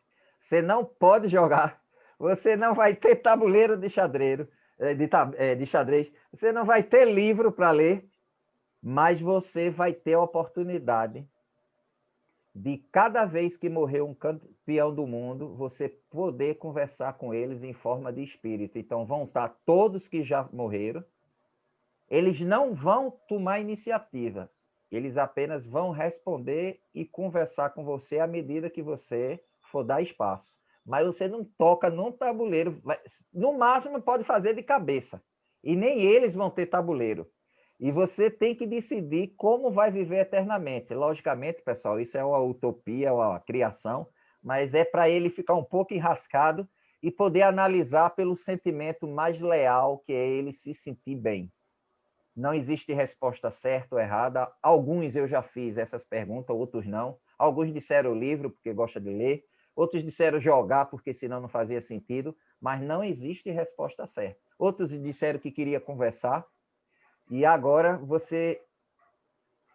Você não pode jogar, você não vai ter tabuleiro de xadrez, você não vai ter livro para ler, mas você vai ter a oportunidade de cada vez que morrer um campeão do mundo, você poder conversar com eles em forma de espírito. Então, vão estar todos que já morreram, eles não vão tomar iniciativa, eles apenas vão responder e conversar com você à medida que você for dar espaço. Mas você não toca num tabuleiro, no máximo pode fazer de cabeça, e nem eles vão ter tabuleiro. E você tem que decidir como vai viver eternamente. Logicamente, pessoal, isso é uma utopia, uma criação, mas é para ele ficar um pouco enrascado e poder analisar pelo sentimento mais leal, que é ele se sentir bem. Não existe resposta certa ou errada. Alguns eu já fiz essas perguntas, outros não. Alguns disseram livro, porque gosta de ler. Outros disseram jogar, porque senão não fazia sentido. Mas não existe resposta certa. Outros disseram que queria conversar. E agora você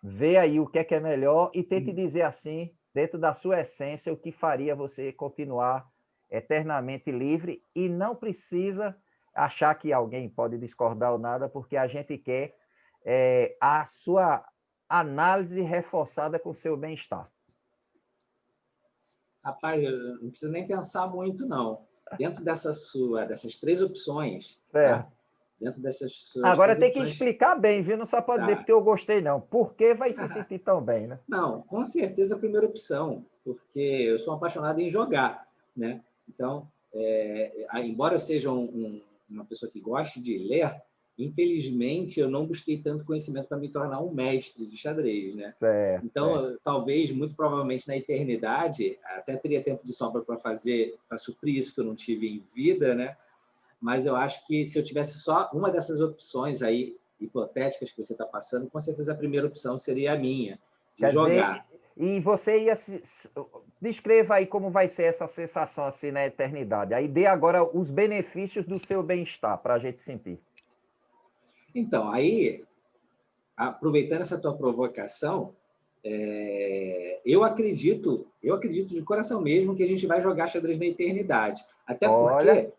vê aí o que é melhor e tente dizer assim, dentro da sua essência, o que faria você continuar eternamente livre, e não precisa achar que alguém pode discordar ou nada, porque a gente quer a sua análise reforçada com o seu bem-estar. Rapaz, eu não preciso nem pensar muito, não. Dentro dessas três opções, Certo. tá? Dentro dessas suas Agora três tem que opções, explicar bem, viu? Não só pode dizer tá? porque eu gostei, não. Por que vai se sentir tão bem, né? Não, com certeza a primeira opção, porque eu sou apaixonado em jogar, né? Então, embora eu seja uma pessoa que goste de ler, infelizmente eu não busquei tanto conhecimento para me tornar um mestre de xadrez, né? Certo, certo. Então, talvez, muito provavelmente na eternidade, até teria tempo de sobra para suprir isso que eu não tive em vida, né? Mas eu acho que se eu tivesse só uma dessas opções aí, hipotéticas que você está passando, com certeza a primeira opção seria a minha, de Quer jogar. dizer, e você ia descreva aí como vai ser essa sensação assim na eternidade. Aí dê agora os benefícios do seu bem-estar para a gente sentir. Então, aí, aproveitando essa tua provocação, eu acredito de coração mesmo que a gente vai jogar xadrez na eternidade. Olha,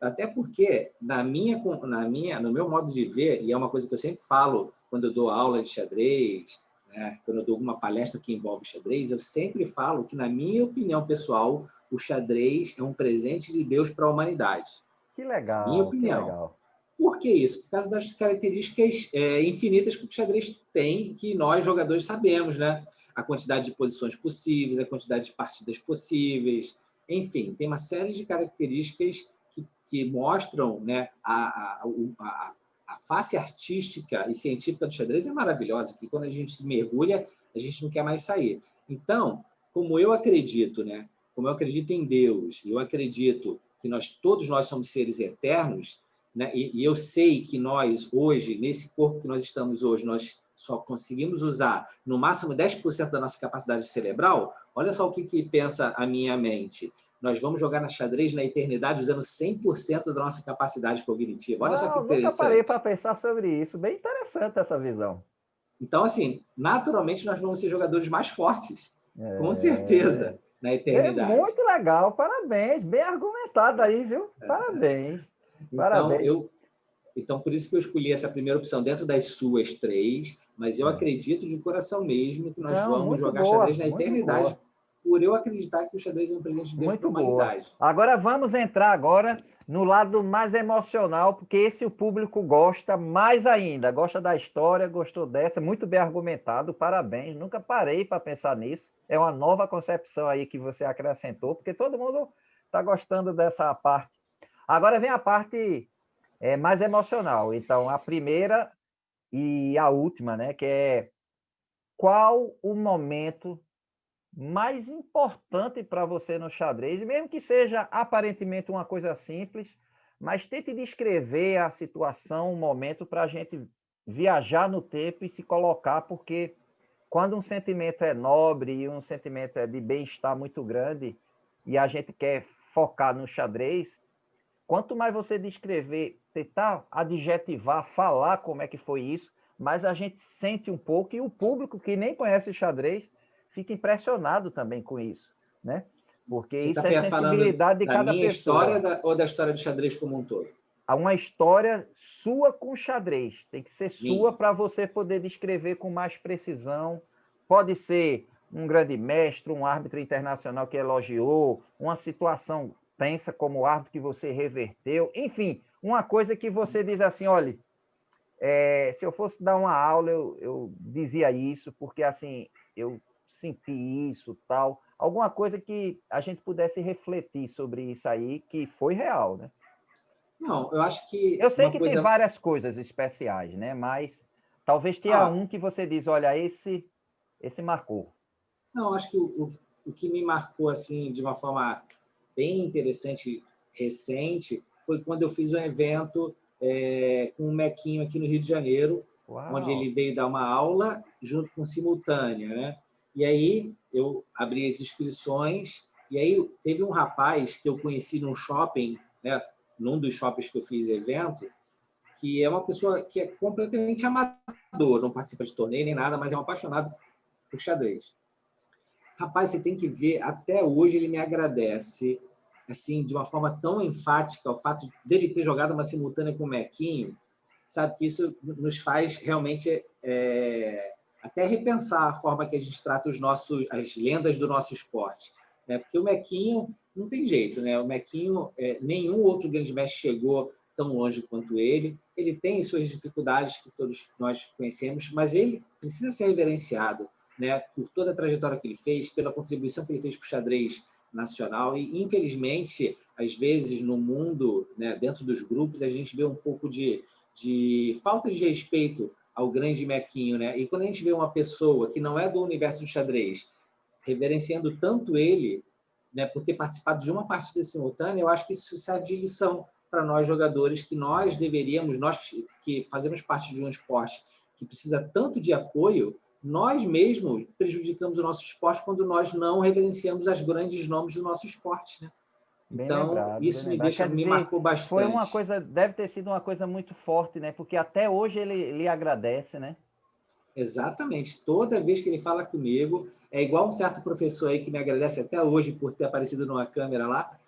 Até porque no meu modo de ver, e é uma coisa que eu sempre falo quando eu dou aula de xadrez, né, quando eu dou uma palestra que envolve xadrez, eu sempre falo que, na minha opinião pessoal, o xadrez é um presente de Deus para a humanidade. que É a minha legal, que opinião. legal. Por que isso? Por causa das características infinitas que o xadrez tem e que nós, jogadores, sabemos, né? A quantidade de posições possíveis, a quantidade de partidas possíveis, enfim, tem uma série de características que mostram, né, a face artística e científica do xadrez é maravilhosa, que quando a gente se mergulha, a gente não quer mais sair. Então, como eu acredito, né? Como eu acredito em Deus, eu acredito que todos nós somos seres eternos, né? E eu sei que nós, hoje, nesse corpo que nós estamos hoje, nós só conseguimos usar no máximo 10% da nossa capacidade cerebral. Olha só o que pensa a minha mente. Nós vamos jogar na xadrez na eternidade usando 100% da nossa capacidade cognitiva. Olha só que Uau, nunca parei para interessante. pensar sobre isso. Bem interessante essa visão. Então, assim, naturalmente nós vamos ser jogadores mais fortes, com É, certeza, na eternidade. muito legal, parabéns, bem argumentado aí, viu? Parabéns, Então, parabéns. por isso que eu escolhi essa primeira opção dentro das suas três, mas eu É. acredito de coração mesmo que nós Não, vamos muito jogar xadrez boa, na muito eternidade, boa. por eu acreditar que o xadrez é um presente de Deus para a Muito boa. humanidade. Agora vamos entrar agora no lado mais emocional, porque esse o público gosta mais ainda. Gosta da história, gostou dessa, muito bem argumentado, parabéns. Nunca parei para pensar nisso. É uma nova concepção aí que você acrescentou, porque todo mundo está gostando dessa parte. Agora vem a parte mais emocional. Então, a primeira e a última, né, que é qual o momento mais importante para você no xadrez, mesmo que seja aparentemente uma coisa simples, mas tente descrever a situação, o momento, para a gente viajar no tempo e se colocar, porque quando um sentimento é nobre e um sentimento é de bem-estar muito grande, e a gente quer focar no xadrez, quanto mais você descrever, tentar adjetivar, falar como é que foi isso, mais a gente sente um pouco, e o público que nem conhece xadrez fica impressionado também com isso, né? Porque Você isso está é falando sensibilidade de da cada minha história pessoa. ou da história do xadrez como um todo? Há uma história sua com xadrez, tem que ser sua Minha. para você poder descrever com mais precisão. Pode ser um grande mestre, um árbitro internacional que elogiou, uma situação tensa como o árbitro que você reverteu, enfim, uma coisa que você diz assim, olha, se eu fosse dar uma aula, eu dizia isso, porque assim, eu senti isso, tal, alguma coisa que a gente pudesse refletir sobre isso aí, que foi real, né? Não, eu acho que Eu sei uma que tem coisa... várias coisas especiais, né? Mas talvez tenha Ah, um que você diz, olha, esse marcou. não, acho que o que me marcou assim de uma forma bem interessante, recente, foi quando eu fiz um evento com o Mequinho aqui no Rio de Janeiro, onde Uau! ele veio dar uma aula junto com simultânea, né? E aí eu abri as inscrições, e aí teve um rapaz que eu conheci num shopping, né? Num dos shoppings que eu fiz evento, que é uma pessoa que é completamente amador, não participa de torneio nem nada, mas é um apaixonado por xadrez. Rapaz, você tem que ver, até hoje ele me agradece assim, de uma forma tão enfática, o fato dele ter jogado uma simultânea com o Mequinho, sabe que isso nos faz realmente até repensar a forma que a gente trata as lendas do nosso esporte, né? Porque o Mequinho não tem jeito, né? O Mequinho, nenhum outro grande mestre chegou tão longe quanto ele. Ele tem suas dificuldades que todos nós conhecemos, mas ele precisa ser reverenciado, né? Por toda a trajetória que ele fez, pela contribuição que ele fez para o xadrez nacional. E, infelizmente, às vezes, no mundo, né, dentro dos grupos, a gente vê um pouco de falta de respeito ao grande Mequinho, né? E quando a gente vê uma pessoa que não é do universo do xadrez reverenciando tanto ele, né, por ter participado de uma partida simultânea, eu acho que isso serve de lição para nós jogadores, que nós deveríamos, nós que fazemos parte de um esporte que precisa tanto de apoio, nós mesmos prejudicamos o nosso esporte quando nós não reverenciamos os grandes nomes do nosso esporte, né? Bem Então, lembrado, bem isso lembrado. Quer me dizer, marcou foi uma bastante. coisa, deve ter sido uma coisa muito forte, né? Porque até hoje ele lhe agradece, né? Exatamente. Toda vez que ele fala comigo, é igual um certo professor aí que me agradece até hoje por ter aparecido numa câmera lá.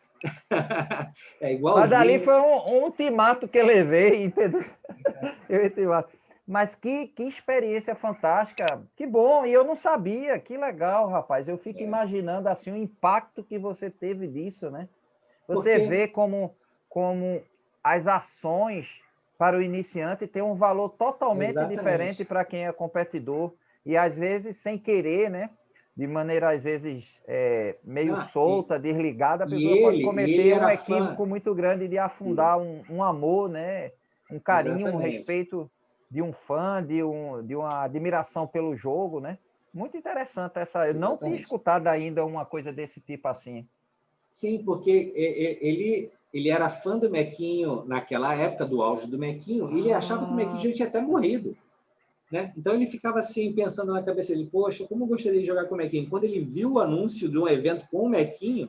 É Mas ali igualzinho. foi um ultimato que eu levei, entendeu? Eu ultimato. Mas que experiência fantástica. Que bom, e eu não sabia. Que legal, rapaz. Eu fico imaginando assim o impacto que você teve disso, né? Você Porque, vê como as ações para o iniciante têm um valor totalmente diferente exatamente. para quem é competidor. E às vezes, sem querer, né? De maneira, às vezes, meio Ah, solta, desligada, a e pessoa pode ele cometer um era fã. equívoco muito grande de afundar Isso, um amor, né? Um carinho, um exatamente. respeito de um fã, de uma admiração pelo jogo, né? Muito interessante essa. Eu não tinha Exatamente. escutado ainda uma coisa desse tipo assim. Sim, porque ele era fã do Mequinho naquela época, do auge do Mequinho, e ele achava que o Mequinho Ah, já tinha até morrido. Né? Então ele ficava assim, pensando na cabeça dele, poxa, como eu gostaria de jogar com o Mequinho. Quando ele viu o anúncio de um evento com o Mequinho,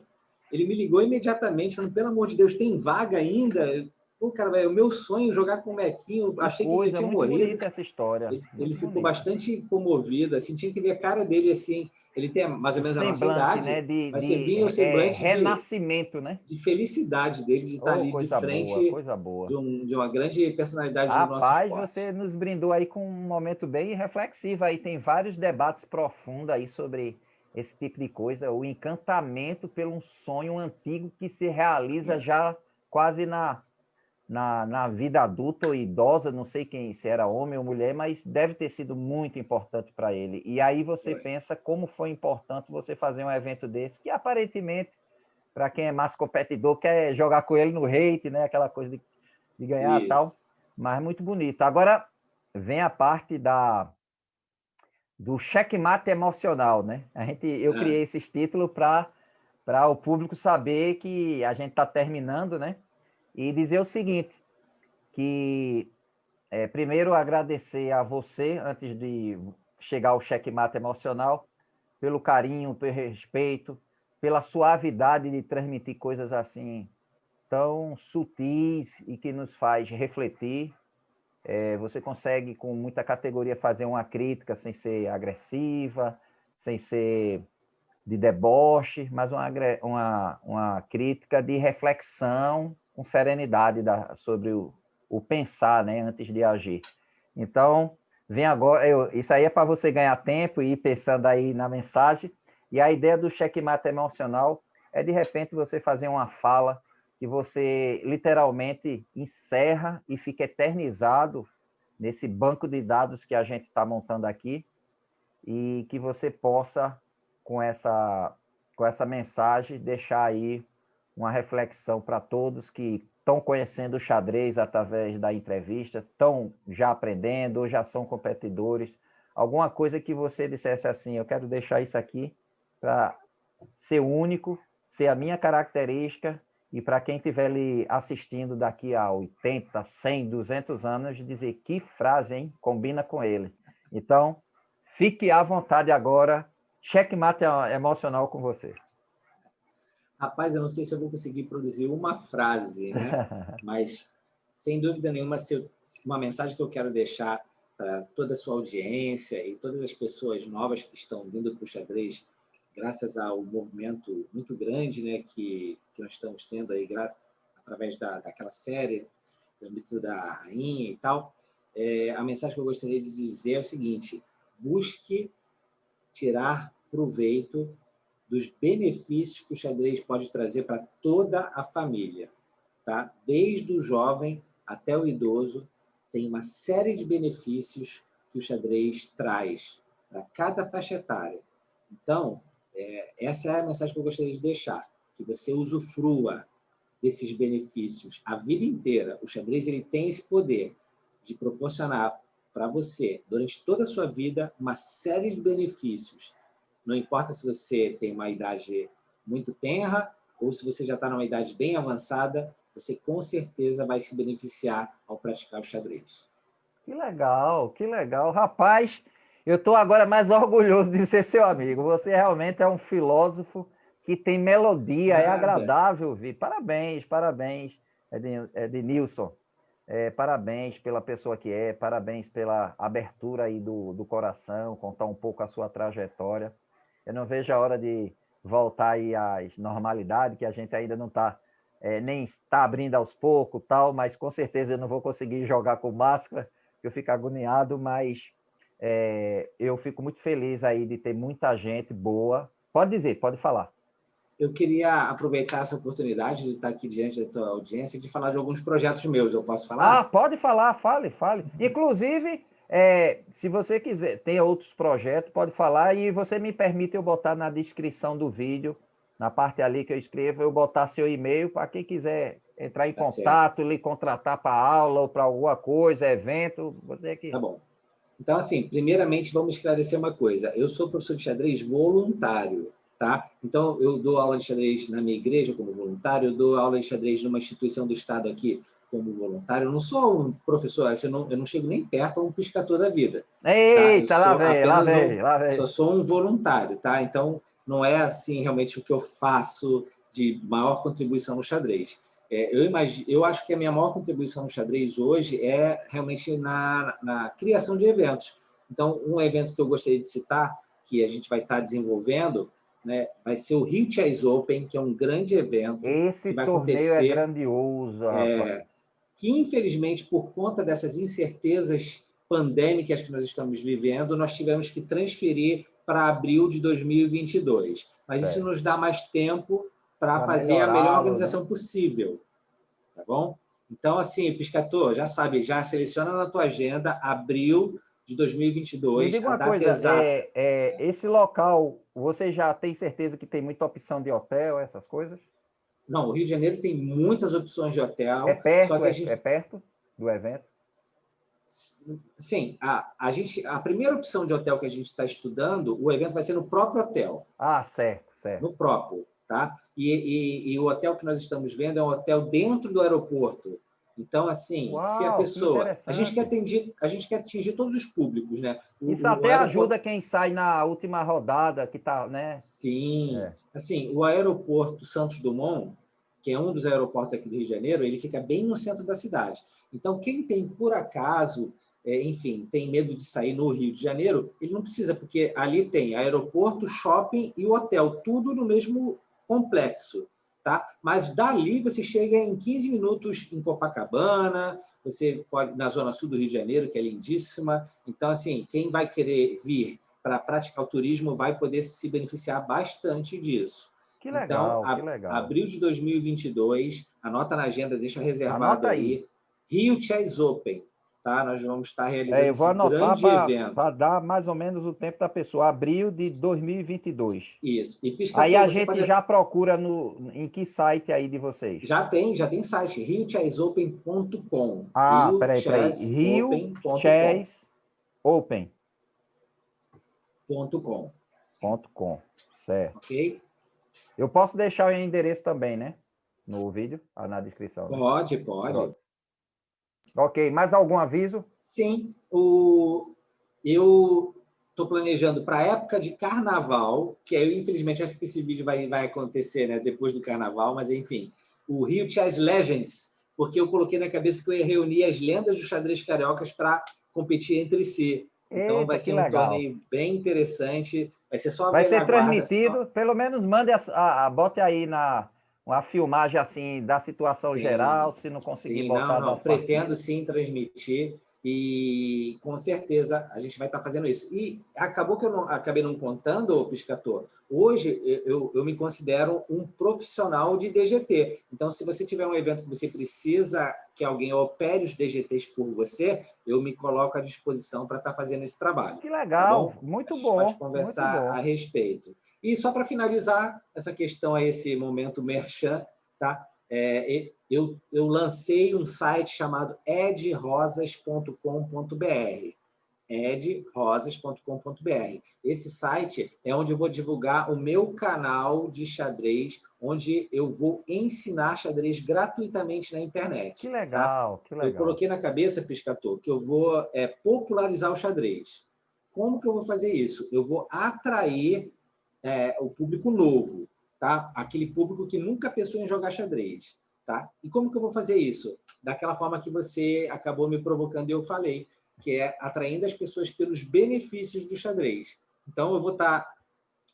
ele me ligou imediatamente, falando, pelo amor de Deus, tem vaga ainda? Pô, cara, é o meu sonho jogar com o Mequinho, que achei que ele já coisa, tinha muito morrido. bonita essa história, Ele muito ficou bonita. bastante comovido, assim, tinha que ver a cara dele, assim, ele tem mais ou O menos a nossa semblante, idade, né, mas você via o semblante renascimento, né? de felicidade dele de estar Oh, ali de coisa boa, frente coisa boa. de uma grande personalidade do nosso Rapaz, esporte. você nos brindou aí com um momento bem reflexivo aí, tem vários debates profundos aí sobre esse tipo de coisa, o encantamento pelo um sonho antigo que se realiza É, já quase na vida adulta ou idosa, não sei quem, se era homem ou mulher, mas deve ter sido muito importante para ele. E aí você foi. pensa como foi importante você fazer um evento desse, que aparentemente, para quem é mais competidor, quer jogar com ele no hate, né? Aquela coisa de ganhar e tal, Isso. mas muito bonito. Agora vem a parte do checkmate emocional, né? Eu Ah, criei esses títulos para o público saber que a gente está terminando, né? E dizer o seguinte, que primeiro agradecer a você, antes de chegar ao checkmate emocional, pelo carinho, pelo respeito, pela suavidade de transmitir coisas assim tão sutis e que nos faz refletir. Você consegue, com muita categoria, fazer uma crítica sem ser agressiva, sem ser de deboche, mas uma crítica de reflexão com serenidade sobre o pensar, né, antes de agir. Então, vem agora, isso aí é para você ganhar tempo e ir pensando aí na mensagem, e a ideia do checkmate emocional é, de repente, você fazer uma fala que você literalmente encerra e fica eternizado nesse banco de dados que a gente está montando aqui, e que você possa, com essa mensagem, deixar aí uma reflexão para todos que estão conhecendo o xadrez através da entrevista, estão já aprendendo ou já são competidores. Alguma coisa que você dissesse assim, eu quero deixar isso aqui para ser único, ser a minha característica, e para quem estiver lhe assistindo daqui a 80, 100, 200 anos, dizer que frase, hein? Combina com ele. Então, fique à vontade agora. Checkmate emocional com você. rapaz, eu não sei se eu vou conseguir produzir uma frase, né? Mas, sem dúvida nenhuma, uma mensagem que eu quero deixar para toda a sua audiência e todas as pessoas novas que estão vindo para o xadrez graças ao movimento muito grande, né, que nós estamos tendo aí, através daquela série, do mito da rainha e tal, a mensagem que eu gostaria de dizer é o seguinte: busque tirar proveito dos benefícios que o xadrez pode trazer para toda a família, tá? Desde o jovem até o idoso, tem uma série de benefícios que o xadrez traz para cada faixa etária. Então, essa é a mensagem que eu gostaria de deixar, que você usufrua desses benefícios a vida inteira. O xadrez ele tem esse poder de proporcionar para você, durante toda a sua vida, uma série de benefícios. Não importa se você tem uma idade muito tenra ou se você já está numa idade bem avançada, você com certeza vai se beneficiar ao praticar o xadrez. Que legal, que legal. Rapaz, eu estou agora mais orgulhoso de ser seu amigo. Você realmente é um filósofo que tem melodia, é agradável ouvir. Parabéns, parabéns, Ednilson. Parabéns pela pessoa que é, parabéns pela abertura aí do coração, contar um pouco a sua trajetória. Eu não vejo a hora de voltar aí às normalidades, que a gente ainda não está, nem está abrindo aos poucos, tal, mas com certeza eu não vou conseguir jogar com máscara, que eu fico agoniado, mas eu fico muito feliz aí de ter muita gente boa. Pode dizer, pode falar. Eu queria aproveitar essa oportunidade de estar aqui diante da tua audiência e de falar de alguns projetos meus. Eu posso falar? Ah, pode falar, fale. Inclusive, se você quiser, tem outros projetos, pode falar e você me permite eu botar na descrição do vídeo, na parte ali que eu escrevo, eu botar seu e-mail para quem quiser entrar em contato, lhe contratar para aula ou para alguma coisa, evento, você aqui. Tá bom. Então, assim, primeiramente, vamos esclarecer uma coisa. Eu sou professor de xadrez voluntário, tá? Então, eu dou aula de xadrez na minha igreja como voluntário, eu dou aula de xadrez numa instituição do Estado aqui como voluntário. Eu não sou um professor, eu não chego nem perto a um piscator da vida. Eita, tá? lá vem. Só sou um voluntário, tá? Então, não é assim realmente o que eu faço de maior contribuição no xadrez. Eu acho que a minha maior contribuição no xadrez hoje é realmente na criação de eventos. Então, um evento que eu gostaria de citar, que a gente vai estar desenvolvendo, né, vai ser o Rio Chess Open, que é um grande evento. Esse que vai torneio acontecer, é grandioso, rapaz. Que, infelizmente, por conta dessas incertezas pandêmicas que nós estamos vivendo, nós tivemos que transferir para abril de 2022. Mas isso nos dá mais tempo para fazer a melhor organização possível, tá bom? Então, assim, Piscator, já sabe, já seleciona na tua agenda abril de 2022. Me diga uma coisa, esse local, você já tem certeza que tem muita opção de hotel, essas coisas? Não, o Rio de Janeiro tem muitas opções de hotel. É perto, só que é perto do evento? Sim, a primeira opção de hotel que a gente está estudando, o evento vai ser no próprio hotel. Ah, certo. No próprio, tá? E o hotel que nós estamos vendo é um hotel dentro do aeroporto. Então, assim, Uau, se a pessoa... A gente quer quer atingir todos os públicos, né? Isso até ajuda quem sai na última rodada, que tá, né? Sim. Assim, o aeroporto Santos Dumont, que é um dos aeroportos aqui do Rio de Janeiro, ele fica bem no centro da cidade. Então, quem tem, por acaso, enfim, tem medo de sair no Rio de Janeiro, ele não precisa, porque ali tem aeroporto, shopping e hotel, tudo no mesmo complexo, tá? Mas dali você chega em 15 minutos em Copacabana, você pode na zona sul do Rio de Janeiro, que é lindíssima. Então, assim, quem vai querer vir para praticar o turismo vai poder se beneficiar bastante disso. Que legal, Então, que legal. abril de 2022, anota na agenda, deixa reservado aí. Rio Chess Open, tá? Nós vamos estar realizando esse grande evento. Para dar mais ou menos o tempo da pessoa, abril de 2022. Isso. E Piscator, aí a gente já procura em que site aí de vocês? Já tem site, riochessopen.com. Ah, peraí. Rio Chess Open. .com, certo. Ok? Eu posso deixar o endereço também, né? No vídeo, na descrição. Né? Pode. Pronto. Ok, mais algum aviso? Sim, eu estou planejando para a época de carnaval, que eu, infelizmente, acho que esse vídeo vai acontecer, né, depois do carnaval, mas, enfim, o Rio Chess Legends, porque eu coloquei na cabeça que eu ia reunir as lendas dos xadrez cariocas para competir entre si. Então, vai Eita, que ser um legal. torneio bem interessante. Vai ser só a Vai velha ser guarda. Só... transmitido, pelo menos mande bote aí uma filmagem assim da situação geral, Sim, se não conseguir sim, não, botar não. das Pretendo partidas. sim transmitir e com certeza a gente vai estar fazendo isso. E acabou que eu não, acabei não contando, Piscator. Hoje eu me considero um profissional de DGT. Então, se você tiver um evento que você precisa que alguém opere os DGTs por você, eu me coloco à disposição para estar fazendo esse trabalho. Que Tá legal, bom? A muito gente pode bom, muito conversar a bom. respeito. E só para finalizar essa questão aí, esse momento merchan, tá? Eu lancei um site chamado edrosas.com.br. edrosas.com.br. Esse site é onde eu vou divulgar o meu canal de xadrez, onde eu vou ensinar xadrez gratuitamente na internet. Que Tá? legal, que Eu legal. coloquei na cabeça, Piscator, que eu vou popularizar o xadrez. Como que eu vou fazer isso? Eu vou atrair o público novo, tá? Aquele público que nunca pensou em jogar xadrez, tá? E como que eu vou fazer isso? Daquela forma que você acabou me provocando e eu falei, que é atraindo as pessoas pelos benefícios do xadrez. Então, eu vou estar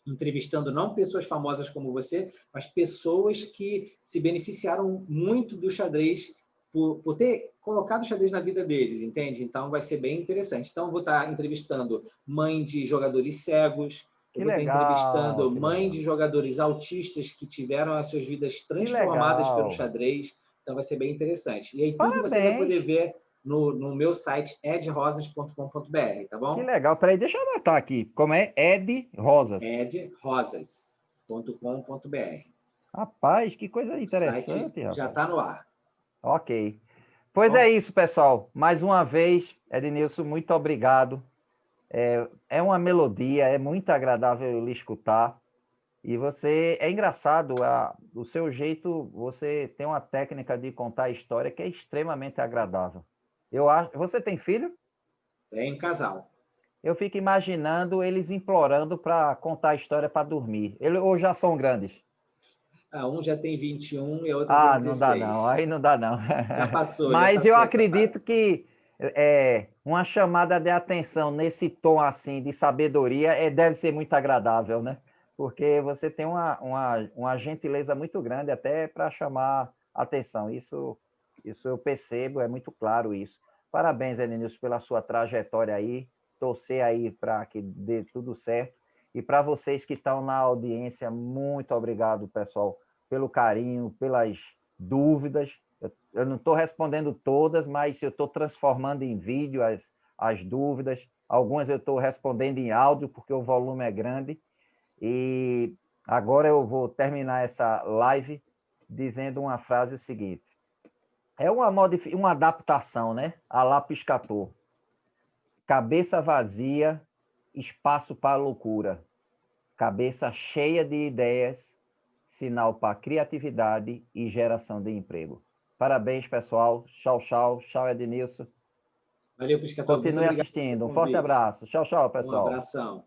entrevistando não pessoas famosas como você, mas pessoas que se beneficiaram muito do xadrez por ter colocado o xadrez na vida deles, entende? Então, vai ser bem interessante. Então, eu vou estar entrevistando mãe de jogadores cegos, eu Que vou estar legal, entrevistando que mãe legal. de jogadores autistas que tiveram as suas vidas Que transformadas pelo legal. xadrez. Então, vai ser bem interessante. E aí, tudo você vai poder Parabéns. ver no meu site edrosas.com.br, tá Que bom? legal. Peraí, deixa eu anotar aqui. Como é? Ed Rosas. edrosas.com.br. Rapaz, que coisa O site interessante, já rapaz. está no ar. Ok. Pois é Bom, isso, pessoal. Mais uma vez, Ednilson, muito obrigado. É uma melodia, é muito agradável lhe escutar. E você, é engraçado, o seu jeito, você tem uma técnica de contar a história que é extremamente agradável. Eu acho, você tem filho? tem casal. Eu fico imaginando eles implorando para contar a história para dormir. Eles ou já são grandes? Um já tem 21 e a outra tem Ah, não dá não, 16. aí não dá não. Já Mas eu passou essa acredito fase. que uma chamada de atenção nesse tom assim de sabedoria deve ser muito agradável, né? Porque você tem uma gentileza muito grande até para chamar atenção. Isso eu percebo, é muito claro isso. Parabéns, Elenilson, pela sua trajetória aí. Torcer aí para que dê tudo certo. E para vocês que estão na audiência, muito obrigado, pessoal, pelo carinho, pelas dúvidas. Eu não estou respondendo todas, mas eu estou transformando em vídeo as dúvidas. Algumas eu estou respondendo em áudio, porque o volume é grande. E agora eu vou terminar essa live dizendo uma frase o seguinte. É uma adaptação, né? A lá Piscator. Cabeça vazia, espaço para loucura. Cabeça cheia de ideias, sinal para criatividade e geração de emprego. Parabéns, pessoal. Tchau, tchau. Tchau, Ednilson. Valeu, Piscator. Muito Continue obrigado pelo assistindo. Um forte convite. abraço. Tchau, tchau, Um pessoal. abração.